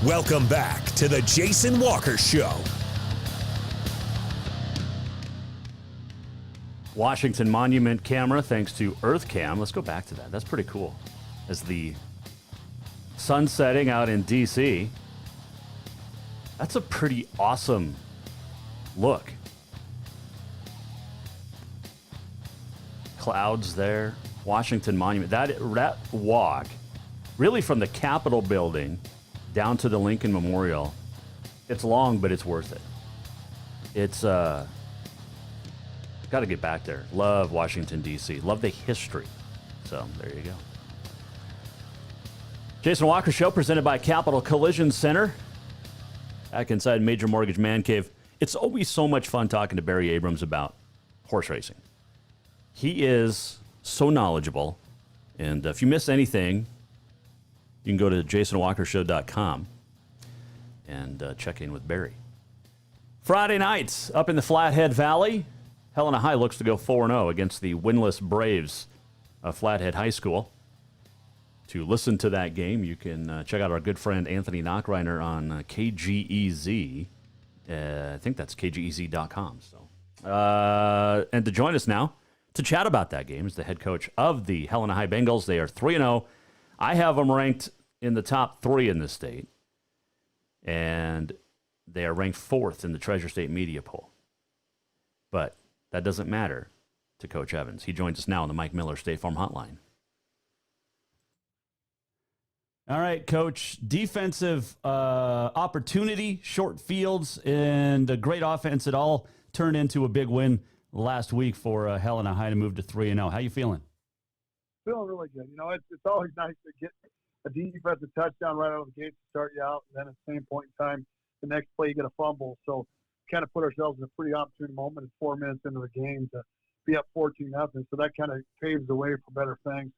Welcome back to the Jason Walker Show.
Washington Monument camera, thanks to EarthCam. Let's go back to that. That's pretty cool. As the sun setting out in D.C., that's a pretty awesome look. Clouds there. Washington Monument. That walk, really from the Capitol building down to the Lincoln Memorial, it's long, but it's worth it. It's got to get back there. Love Washington, D.C. Love the history. So there you go. Jason Walker Show presented by Capital Collision Center. Back inside Major Mortgage Man Cave. It's always so much fun talking to Barry Abrams about horse racing. He is so knowledgeable. And if you miss anything, you can go to jasonwalkershow.com and check in with Barry. Friday nights up in the Flathead Valley. Helena High looks to go 4-0 against the winless Braves of Flathead High School. To listen to that game, you can check out our good friend Anthony Knockreiner on KGEZ. I think that's kgez.com. And to join us now to chat about that game is the head coach of the Helena High Bengals. They are 3-0. I have them ranked in the top 3 in the state, and they are ranked 4th in the Treasure State media poll. But that doesn't matter to Coach Evans. He joins us now on the Mike Miller State Farm Hotline. All right, Coach. Defensive opportunity, short fields, and a great offense. It all turned into a big win last week for Helena High to move to 3-0. How you feeling?
Feeling really good. You know, it's always nice to get a defensive touchdown right out of the gate to start you out, and then at the same point in time, the next play you get a fumble. So kind of put ourselves in a pretty opportune moment. It's 4 minutes into the game to be up 14-0. So that kind of paves the way for better things.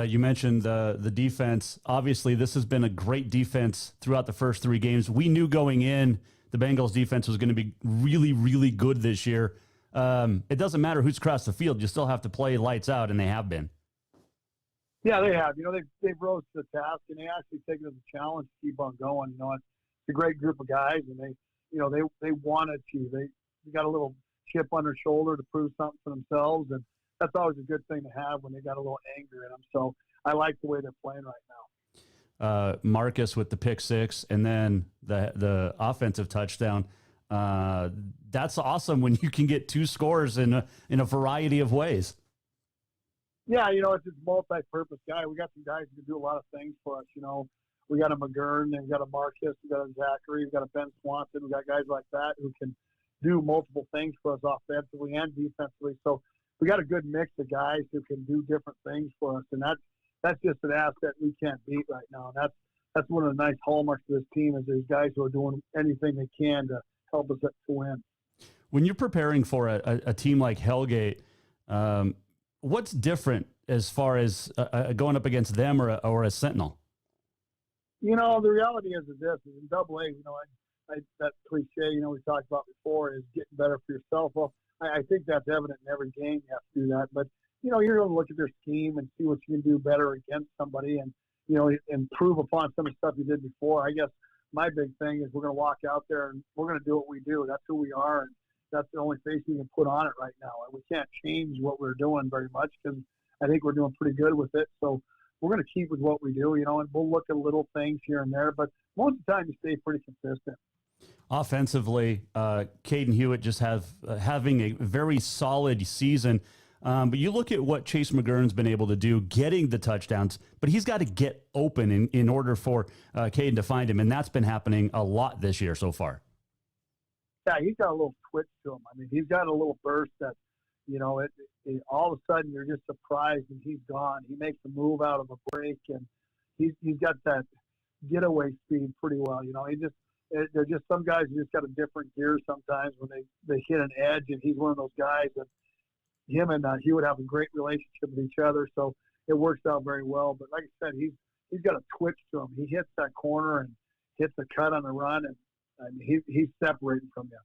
You mentioned the defense. Obviously, this has been a great defense throughout the first 3 games. We knew going in the Bengals defense was going to be really, really good this year. It doesn't matter who's across the field. You still have to play lights out, and they have been.
Yeah, they have. You know, they've rose to the task, and they actually take it as a challenge to keep on going. You know, it's a great group of guys, and they wanted to. They got a little chip on their shoulder to prove something for themselves, and that's always a good thing to have when they got a little anger in them. So I like the way they're playing right now.
Marcus with the pick 6, and then the offensive touchdown. That's awesome when you can get 2 scores in a variety of ways.
Yeah, you know, it's a multi-purpose guy. We got some guys who can do a lot of things for us. You know, we got a McGurn, and we got a Marcus, we got a Zachary, we got a Ben Swanson. We got guys like that who can do multiple things for us offensively and defensively. So we got a good mix of guys who can do different things for us, and that's just an asset we can't beat right now. And that's one of the nice hallmarks of this team is there's guys who are doing anything they can to help us to win.
When you're preparing for a team like Hellgate, what's different as far as going up against them or a Sentinel?
You know, the reality is this is in Double A. You know, that cliche, you know, we talked about before is getting better for yourself. Well, I think that's evident in every game. You have to do that, but you know, you're going to look at their scheme and see what you can do better against somebody, and you know, improve upon some of the stuff you did before. I guess my big thing is we're going to walk out there and we're going to do what we do. That's who we are, and that's the only face we can put on it right now. And we can't change what we're doing very much because I think we're doing pretty good with it. So we're going to keep with what we do, you know, and we'll look at little things here and there, but most of the time you stay pretty consistent.
Offensively, Caden Hewitt just having a very solid season. But you look at what Chase McGurn's been able to do, getting the touchdowns, but he's got to get open in order for Caden to find him, and that's been happening a lot this year so far.
Yeah, he's got a little twitch to him. I mean, he's got a little burst that, you know, it all of a sudden you're just surprised and he's gone. He makes a move out of a break, and he's got that getaway speed pretty well. They're just some guys who just got a different gear sometimes when they hit an edge, and he's one of those guys that him and he would have a great relationship with each other. So it works out very well. But like I said, he's got a twitch to him. He hits that corner and hits the cut on the run, and he's separating from you.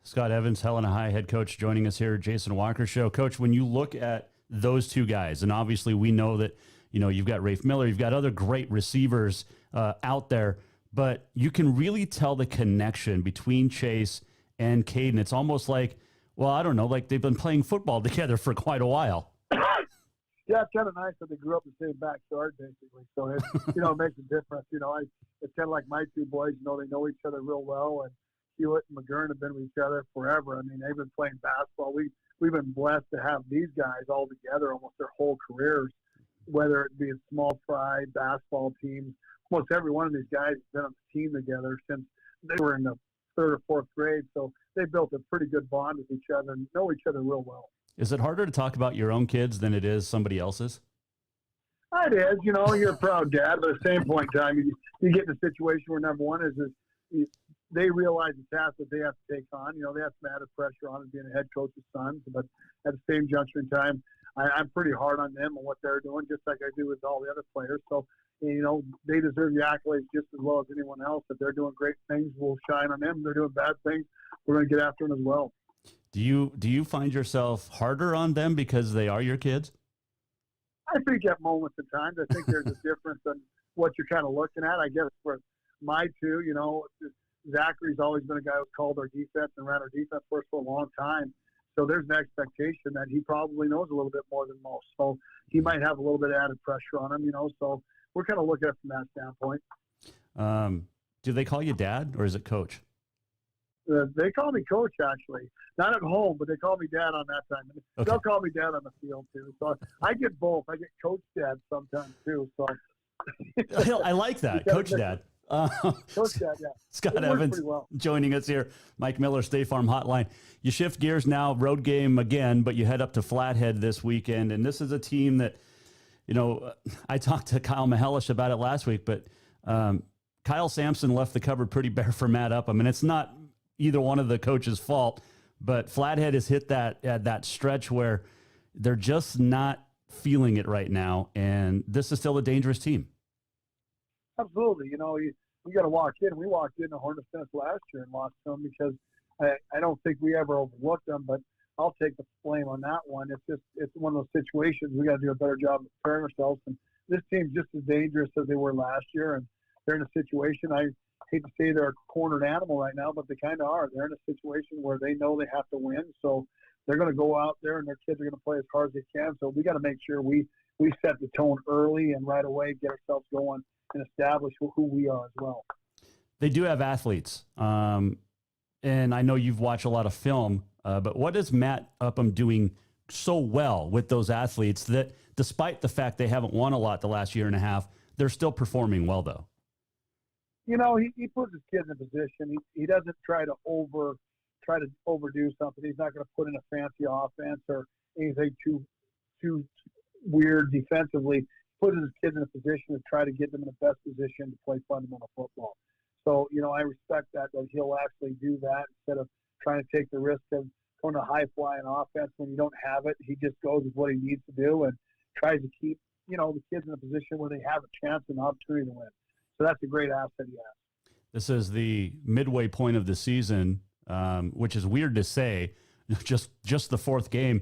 Scott Evans, Helena High head coach, joining us here, Jason Walker Show. Coach, when you look at those two guys, and obviously we know that, you've got Rafe Miller, you've got other great receivers out there, but you can really tell the connection between Chase and Caden. It's almost like, well, I don't know, like they've been playing football together for quite a while.
Yeah, it's kind of nice that they grew up in the same backyard, basically. So it, it makes a difference. It's kind of like my two boys. They know each other real well, and Hewitt and McGurn have been with each other forever. I mean, they've been playing basketball. We've been blessed to have these guys all together almost their whole careers, whether it be a small fry basketball teams. Almost every one of these guys has been on the team together since they were in the 3rd or 4th grade. So they built a pretty good bond with each other and know each other real well.
Is it harder to talk about your own kids than it is somebody else's?
It is. You're a proud dad, but at the same point in time, you get in a situation where number one is they realize the task that they have to take on. They have some added pressure on it being a head coach's son, but at the same juncture in time, I'm pretty hard on them and what they're doing, just like I do with all the other players. So, they deserve the accolades just as well as anyone else. If they're doing great things, we'll shine on them. If they're doing bad things, we're going to get after them as well.
Do you find yourself harder on them because they are your kids?
I think at moments in time, I think there's a difference in what you're kind of looking at. I guess for my two, Zachary's always been a guy who's called our defense and ran our defense for us for a long time. So there's an expectation that he probably knows a little bit more than most. So he might have a little bit of added pressure on him, so we're kind of looking at it from that standpoint.
Do they call you dad or is it coach?
They call me coach, actually. Not at home, but they call me dad on that time. Okay. They'll call me dad on the field, too. So I get both. I get coach dad sometimes, too. So
I like that, coach dad.
Coach dad, yeah.
Scott Evans joining us here. Mike Miller, State Farm Hotline. You shift gears now, road game again, but you head up to Flathead this weekend. And this is a team that, I talked to Kyle Mihelish about it last week, but Kyle Sampson left the cupboard pretty bare for Matt Upham. And it's not either one of the coach's fault, but Flathead has hit that stretch where they're just not feeling it right now, and this is still a dangerous team.
Absolutely. We got to walk in. We walked in the Hornets Fest last year and lost to them because I don't think we ever overlooked them, but I'll take the blame on that one. It's one of those situations we got to do a better job of preparing ourselves, and this team's just as dangerous as they were last year, and they're in a situation I hate to say they're a cornered animal right now, but they kind of are. They're in a situation where they know they have to win, so they're going to go out there and their kids are going to play as hard as they can. So we got to make sure we set the tone early and right away get ourselves going and establish who we are as well.
They do have athletes, and I know you've watched a lot of film, but what is Matt Upham doing so well with those athletes that despite the fact they haven't won a lot the last year and a half, they're still performing well, though?
He puts his kids in a position. He doesn't try to overdo something. He's not going to put in a fancy offense or anything too weird defensively. He puts his kids in a position to try to get them in the best position to play fundamental football. So, I respect that he'll actually do that instead of trying to take the risk of going to high-flying offense when you don't have it. He just goes with what he needs to do and tries to keep, the kids in a position where they have a chance and an opportunity to win. So that's a great asset he has.
This is the midway point of the season, which is weird to say, just the 4th game.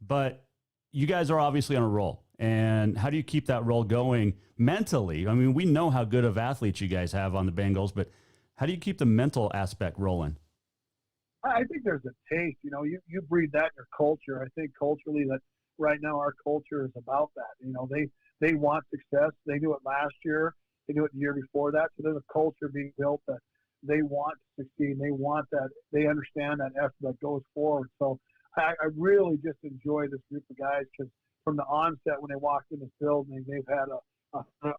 But you guys are obviously on a roll. And how do you keep that roll going mentally? I mean, we know how good of athletes you guys have on the Bengals, but how do you keep the mental aspect rolling?
I think there's a taste. You breed that in your culture. I think culturally that right now our culture is about that. They want success. They do it last year. They do it the year before that. So there's a culture being built that they want to succeed. They want that. They understand that effort that goes forward. So I really just enjoy this group of guys because from the onset when they walked in this building, they've had a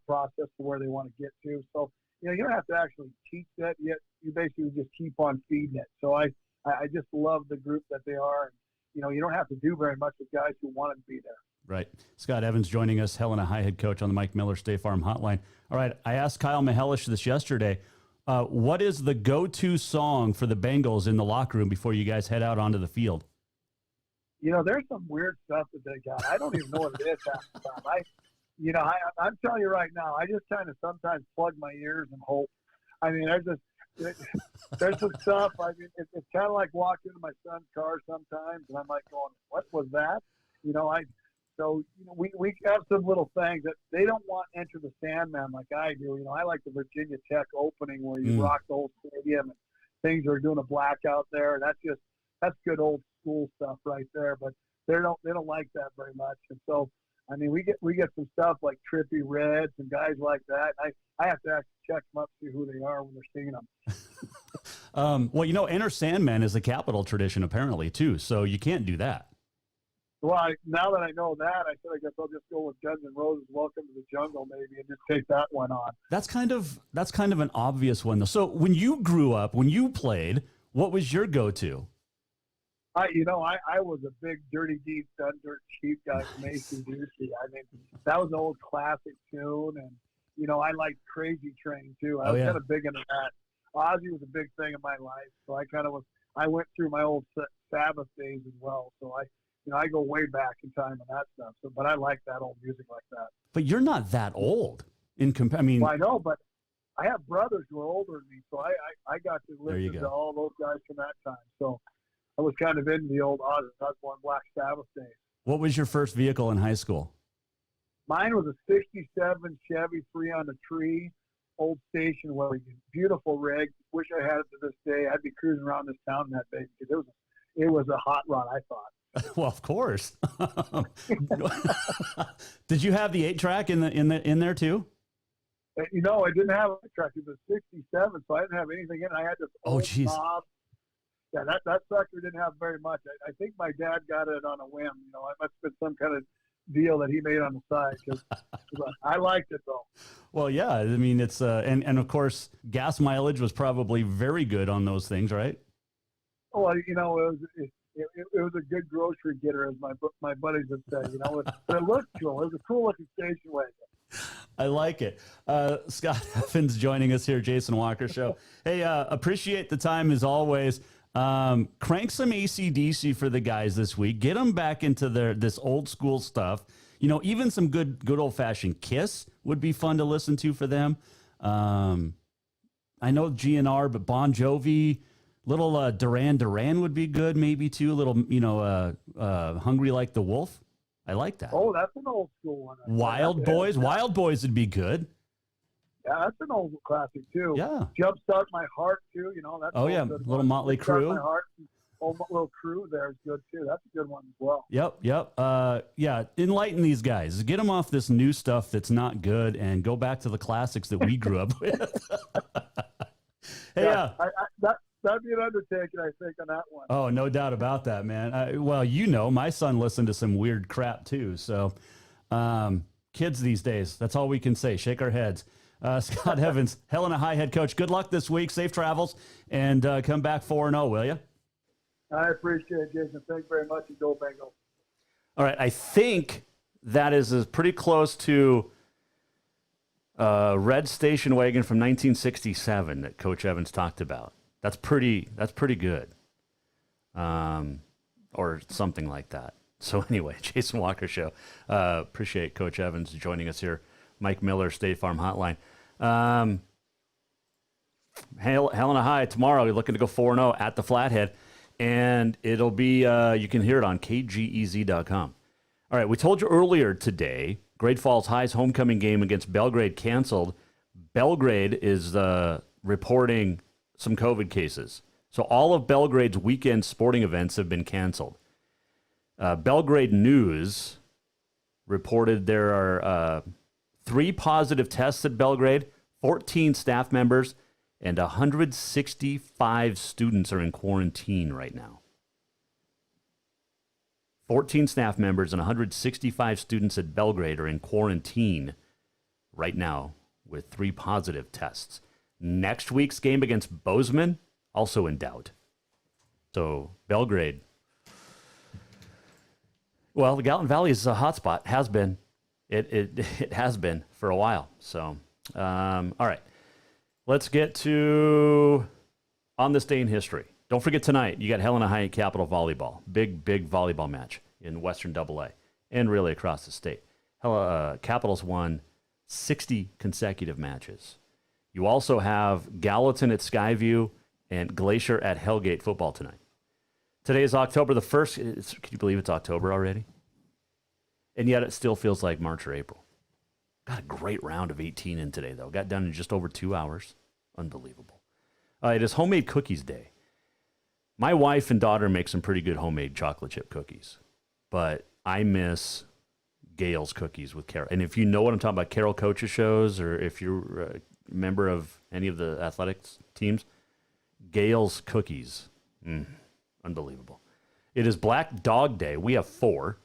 process to where they want to get to. So, you don't have to actually teach that yet. You basically just keep on feeding it. So I just love the group that they are. And, you don't have to do very much with guys who want to be there.
Right. Scott Evans joining us, Helena High head coach on the Mike Miller State Farm Hotline. All right, I asked Kyle Mihelish this yesterday. What is the go-to song for the Bengals in the locker room before you guys head out onto the field?
There's some weird stuff that they got. I don't even know what it is half the time. I'm telling you right now, I just kind of sometimes plug my ears and hope. I mean, there's some stuff. I mean, it's kind of like walking into my son's car sometimes, and I'm like going, "What was that?" We have some little things that they don't want Enter the Sandman like I do. I like the Virginia Tech opening where you rock the whole stadium and things are doing a blackout there. That's good old school stuff right there. But they don't like that very much, and so. I mean, we get some stuff like Trippie Reds and guys like that. I have to actually check them up, see who they are when they're singing them.
Well, Enter Sandman is a Capital tradition apparently too, so you can't do that.
Well, now that I know that, I guess I'll just go with Guns N' Roses' "Welcome to the Jungle" maybe, and just take that one on. That's kind of
an obvious one though. So when you grew up, when you played, what was your go-to?
I was a big Dirty Deeds Done Dirt Cheap guy from AC/DC. I mean, that was an old classic tune, and I liked Crazy Train too. I was kind of big into that. Ozzy was a big thing in my life, so I went through my old Sabbath days as well. So I go way back in time and that stuff. So, but I like that old music like that.
But you're not that old
Well, I know, but I have brothers who are older than me, so I got to listen to all those guys from that time. So. I was kind of into the old Ozzy Osbourne Black Sabbath days.
What was your first vehicle in high school?
Mine was a 67 Chevy 3 on the Tree, old station wagon. Beautiful rig. Wish I had it to this day. I'd be cruising around this town in that baby because it was a hot rod, I thought.
Well, of course. Did you have the 8-track in there too?
I didn't have a track. It was 67, so I didn't have anything in it. I had this old knob. Yeah, that sucker didn't have very much. I think my dad got it on a whim. It must have been some kind of deal that he made on the side. Cause I liked it though.
Well, yeah. I mean, it's and of course, gas mileage was probably very good on those things, right?
Well, it was a good grocery getter, as my buddies would say. But it looked cool. It was a cool looking station wagon.
I like it. Scott Evans joining us here, Jason Walker Show. Hey, appreciate the time as always. Crank some AC/DC for the guys this week. Get them back into this old school stuff. Even some good old fashioned Kiss would be fun to listen to for them. I know GNR, but Bon Jovi, little Duran would be good maybe too. A little, Hungry Like the Wolf. I like that.
Oh, that's an old school one.
Wild Boys would be good.
Yeah, that's an old classic too.
Yeah.
Jumpstart My Heart too. That's
little Motley Crue.
My Heart, old little Crue there is good too. That's a good one as well.
Yep. Enlighten these guys. Get them off this new stuff that's not good and go back to the classics that we grew up with.
That'd be an undertaking, I think, on that one.
Oh, no doubt about that, man. My son listened to some weird crap too. So, kids these days, that's all we can say. Shake our heads. Scott Evans, Helena High head coach. Good luck this week. Safe travels, and come back 4-0, will you?
I appreciate it, Jason. Thank you very much, and go Bengals.
All right, I think that is pretty close to red station wagon from 1967 that Coach Evans talked about. That's pretty good, or something like that. So anyway, Jason Walker Show. Appreciate Coach Evans joining us here. Mike Miller, State Farm Hotline. Helena High tomorrow. You're looking to go 4-0 at the Flathead, and it'll be you can hear it on kgez.com. All right, we told you earlier today, Great Falls High's homecoming game against Belgrade canceled. Belgrade is reporting some COVID cases, so all of Belgrade's weekend sporting events have been canceled. Belgrade News reported there are 3 positive tests at Belgrade, 14 staff members, and 165 students are in quarantine right now. 14 staff members and 165 students at Belgrade are in quarantine right now with 3 positive tests. Next week's game against Bozeman, also in doubt. So Belgrade, Well, the Gallatin Valley is a hotspot. Has been. It has been for a while. So, all right. Let's get to On This Day in History. Don't forget tonight, you got Helena High Capital Volleyball. Big volleyball match in Western AA and really across the state. Capitals won 60 consecutive matches. You also have Gallatin at Skyview and Glacier at Hellgate football tonight. Today is October the 1st. Can you believe it's October already? And yet it still feels like March or April. Got a great round of 18 in today, though. Got done in just over 2 hours. Unbelievable. It is Homemade Cookies Day. My wife and daughter make some pretty good homemade chocolate chip cookies, but I miss Gail's cookies with Carol. And if you know what I'm talking about, Carol coaches shows, or if you're a member of any of the athletics teams, Gail's cookies, unbelievable. It is Black Dog Day. We have 4.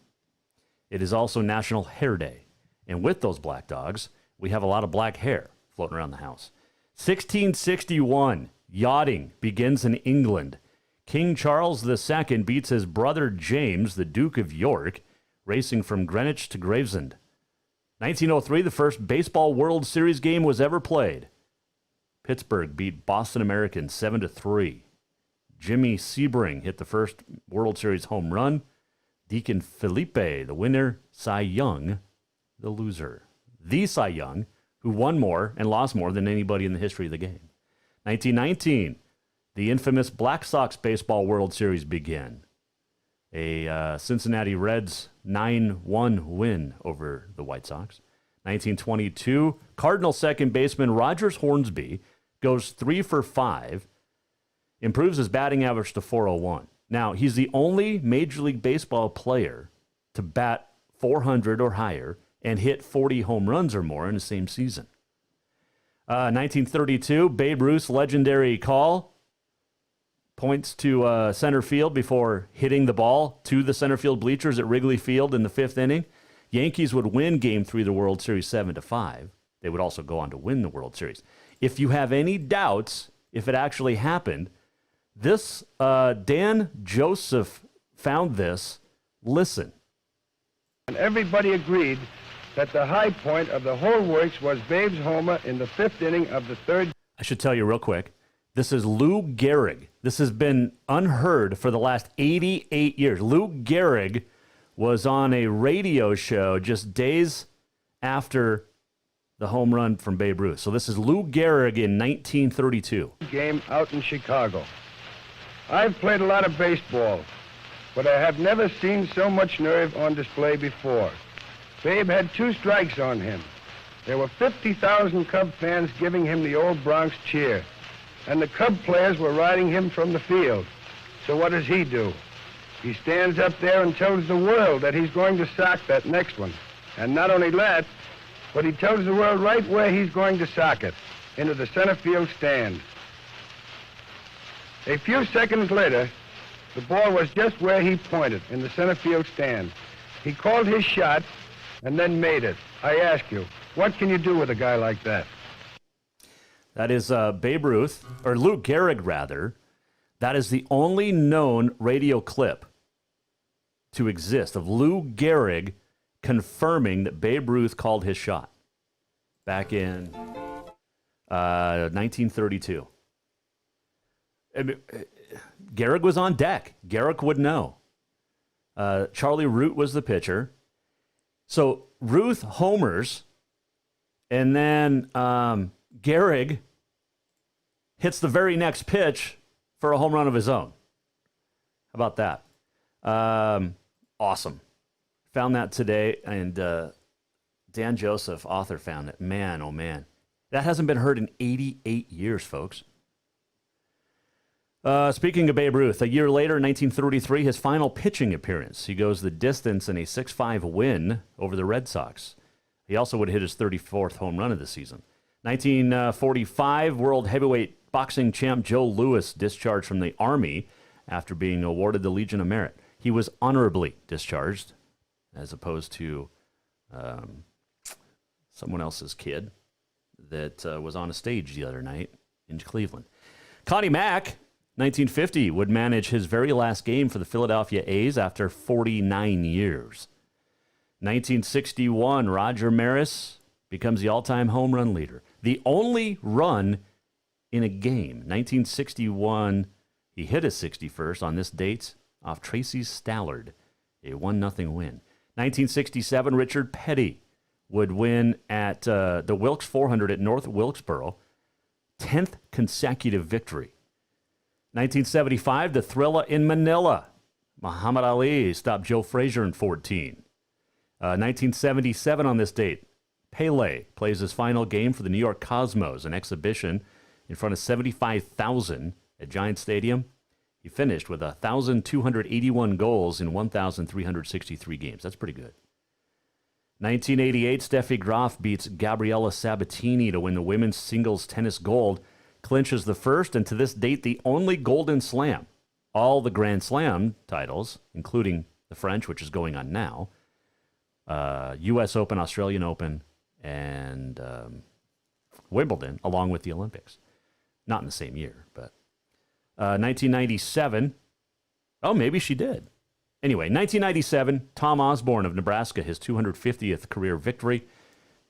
It is also National Hair Day. And with those black dogs, we have a lot of black hair floating around the house. 1661, yachting begins in England. King Charles II beats his brother James, the Duke of York, racing from Greenwich to Gravesend. 1903, the first Baseball World Series game was ever played. Pittsburgh beat Boston Americans 7-3. Jimmy Sebring hit the first World Series home run. Deacon Felipe, the winner. Cy Young, the loser. The Cy Young, who won more and lost more than anybody in the history of the game. 1919, the infamous Black Sox Baseball World Series began. A Cincinnati Reds 9-1 win over the White Sox. 1922, Cardinal second baseman Rogers Hornsby goes 3 for 5, improves his batting average to .401. Now, he's the only Major League Baseball player to bat .400 or higher and hit 40 home runs or more in the same season. 1932, Babe Ruth's legendary call points to center field before hitting the ball to the center field bleachers at Wrigley Field in the 5th inning. Yankees would win Game 3 of the World Series 7-5. They would also go on to win the World Series. If you have any doubts if it actually happened, this Dan Joseph found this. Listen.
And everybody agreed that the high point of the whole works was Babe's homer in the 5th inning of the 3rd.
I should tell you real quick. This is Lou Gehrig. This has been unheard for the last 88 years. Lou Gehrig was on a radio show just days after the home run from Babe Ruth. So this is Lou Gehrig in 1932.
Game out in Chicago. I've played a lot of baseball, but I have never seen so much nerve on display before. Babe had 2 strikes on him. There were 50,000 Cub fans giving him the old Bronx cheer, and the Cub players were riding him from the field. So what does he do? He stands up there and tells the world that he's going to sock that next one. And not only that, but he tells the world right where he's going to sock it, into the center field stand. A few seconds later, the ball was just where he pointed, in the center field stand. He called his shot and then made it. I ask you, what can you do with a guy like that?
That is Babe Ruth, or Lou Gehrig, rather. That is the only known radio clip to exist of Lou Gehrig confirming that Babe Ruth called his shot back in 1932. Gehrig was on deck. Gehrig would know. Charlie Root was the pitcher. So Ruth homers, and then Gehrig hits the very next pitch for a home run of his own. How about that? Awesome. Found that today, and Dan Joseph, author, found it. Man, oh man. That hasn't been heard in 88 years, folks. Speaking of Babe Ruth, a year later, in 1933, his final pitching appearance. He goes the distance in a 6-5 win over the Red Sox. He also would hit his 34th home run of the season. 1945, world heavyweight boxing champ Joe Louis discharged from the Army after being awarded the Legion of Merit. He was honorably discharged, as opposed to someone else's kid that was on a stage the other night in Cleveland. Connie Mack 1950 would manage his very last game for the Philadelphia A's after 49 years. 1961, Roger Maris becomes the all-time home run leader. The only run in a game. 1961, he hit his 61st on this date off Tracy Stallard, a 1-0 win. 1967, Richard Petty would win at the Wilkes 400 at North Wilkesboro, 10th consecutive victory. 1975, the Thrilla in Manila. Muhammad Ali stopped Joe Frazier in 14. 1977 on this date, Pele plays his final game for the New York Cosmos, an exhibition in front of 75,000 at Giant Stadium. He finished with 1,281 goals in 1,363 games. That's pretty good. 1988, Steffi Graf beats Gabriela Sabatini to win the women's singles tennis gold, clinches the first and to this date the only Golden Slam. All the Grand Slam titles, including the French, which is going on now, U.S. Open, Australian Open, and Wimbledon, along with the Olympics. Not in the same year, but 1997. Oh, maybe she did. Anyway, 1997, Tom Osborne of Nebraska, his 250th career victory,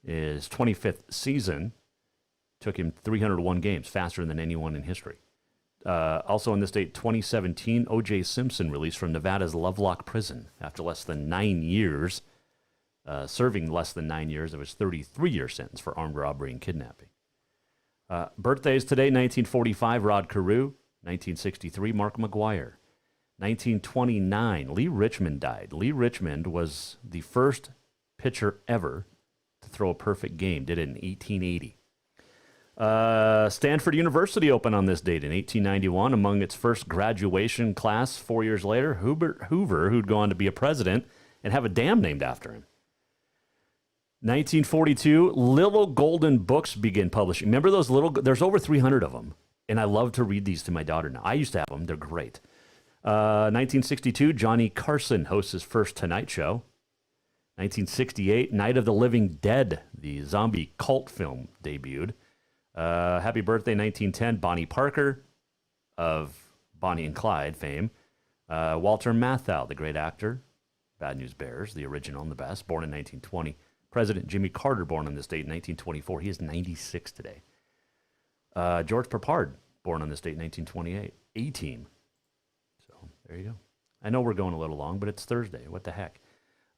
his 25th season, took him 301 games, faster than anyone in history. Also on this date, 2017, O.J. Simpson released from Nevada's Lovelock Prison after less than 9 years, serving less than 9 years of his 33-year sentence for armed robbery and kidnapping. Birthdays today, 1945, Rod Carew. 1963, Mark McGuire. 1929, Lee Richmond died. Lee Richmond was the first pitcher ever to throw a perfect game. Did it in 1880. Stanford University opened on this date in 1891. Among its first graduation class 4 years later, Hubert Hoover, who'd go on to be a president and have a dam named after him. 1942, Little Golden Books begin publishing. Remember those little, there's over 300 of them. And I love to read these to my daughter now. I used to have them. They're great. 1962, Johnny Carson hosts his first Tonight Show. 1968, Night of the Living Dead, the zombie cult film, debuted. Happy birthday, 1910, Bonnie Parker of Bonnie and Clyde fame. Walter Matthau, the great actor, Bad News Bears, the original and the best, born in 1920. President Jimmy Carter, born on this date in 1924. He is 96 today. George Peppard, born on this date in 1928. A-Team. So there you go. I know we're going a little long, but it's Thursday. What the heck?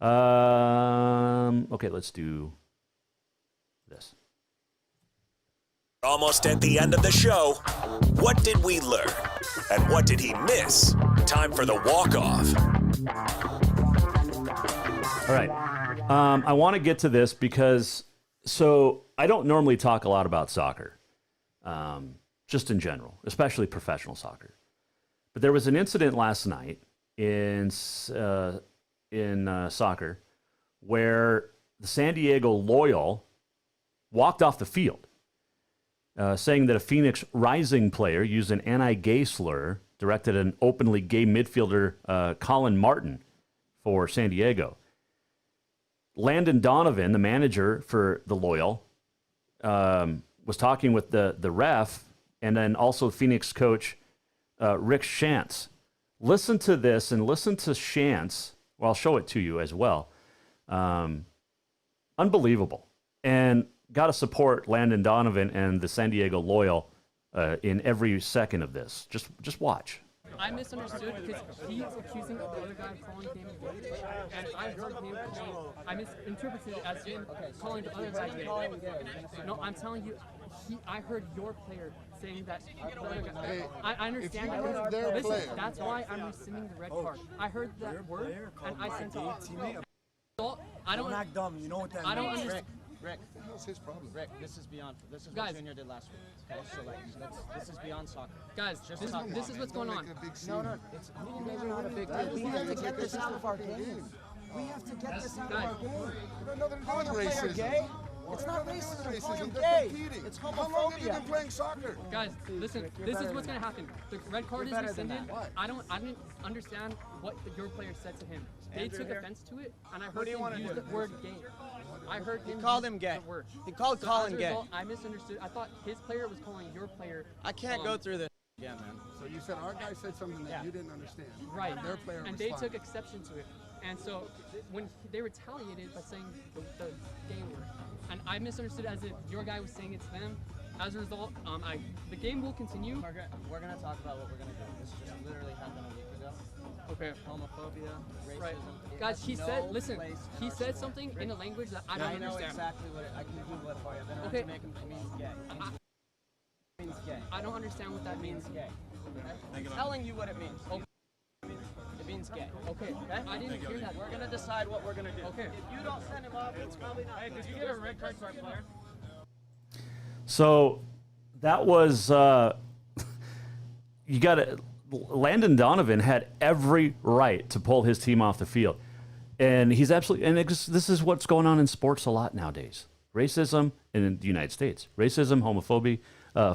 Okay, let's do this.
Almost at the end of the show. What did we learn? And what did he miss? Time for the walk-off.
All right. I want to get to this because, so I don't normally talk a lot about soccer, just in general, especially professional soccer. But there was an incident last night in soccer where the San Diego Loyal walked off the field, saying that a Phoenix Rising player used an anti-gay slur directed at an openly gay midfielder, Colin Martin, for San Diego. Landon Donovan, the manager for the Loyal, was talking with the ref and then also Phoenix coach Rick Shantz. Listen to this and listen to Shantz. Well, I'll show it to you as well. Unbelievable. And got to support Landon Donovan and the San Diego Loyal in every second of this. Just watch.
I misunderstood because he's accusing the other guy of calling him gay, and I heard him calling, I misinterpreted it as him calling the other guy gay. No, I'm telling you, I heard your player saying that the other guy. Hey, I understand that. Listen, that's why I'm rescinding the red card. I heard that word, and I sent it off. I don't act dumb. You know what that means? I don't understand.
Rick, what's his problem? Rick, this is what Junior did last week. Okay, so this is beyond soccer.
Guys, this is what's going on.
No, it's not a big deal. We have to get this out of our game. We have to get this out of our game. Calling a player gay? It's not racism. Call him gay. It's homophobia. How long have you been playing soccer?
Guys, listen. This is what's gonna happen. The red card is rescinded. I didn't understand what your player said to him. They took offense to it, and I heard him use the word gay. I heard him
called him gay. He called Colin gay.
I misunderstood. I thought his player was calling your player.
I can't go through this. again, man.
So you said our guy said something that you didn't understand.
Right.
Their player
and they
responded.
took exception to it. And so when they retaliated by saying the game word, and I misunderstood as if your guy was saying it to them. As a result, the game will continue.
We're gonna talk about what we're gonna do. This just literally happened a week ago.
Okay.
Homophobia, racism.
Right.
It
Guys,
has
he
no
said, listen,
place in
he
our
said
sport.
something in a language that I
I
don't
know
understand.
exactly what I can Google it for you. I've been around
Okay.
Jamaican. It means gay. It means gay.
I don't understand what that means.
Gay. I'm telling you what it means.
Okay.
It means gay.
Okay. I didn't hear that.
We're gonna decide what we're gonna do.
Okay.
If you don't send him off, it's probably not.
Hey, did you get a red card to our player?
So that was you got to. Landon Donovan had every right to pull his team off the field, and he's absolutely. And this is what's going on in sports a lot nowadays. Racism in the United States, racism, homophobia,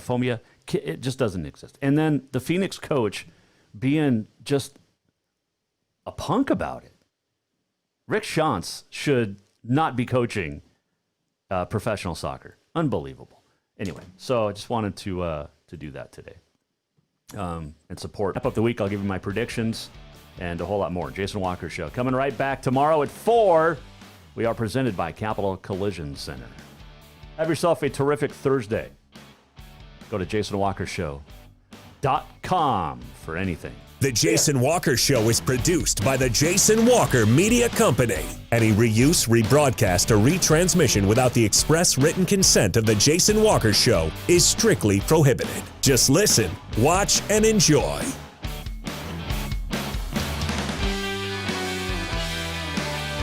phobia, it just doesn't exist. And then the Phoenix coach being just a punk about it. Rick Schantz should not be coaching professional soccer. Unbelievable. Anyway, so I just wanted to do that today. And support. Wrap up the week, I'll give you my predictions and a whole lot more. Jason Walker Show. Coming right back tomorrow at 4. We are presented by Capital Collision Center. Have yourself a terrific Thursday. Go to JasonWalkerShow.com for anything.
The Jason Walker Show is produced by the Jason Walker Media Company. Any reuse, rebroadcast, or retransmission without the express written consent of the Jason Walker Show is strictly prohibited. Just listen, watch, and enjoy.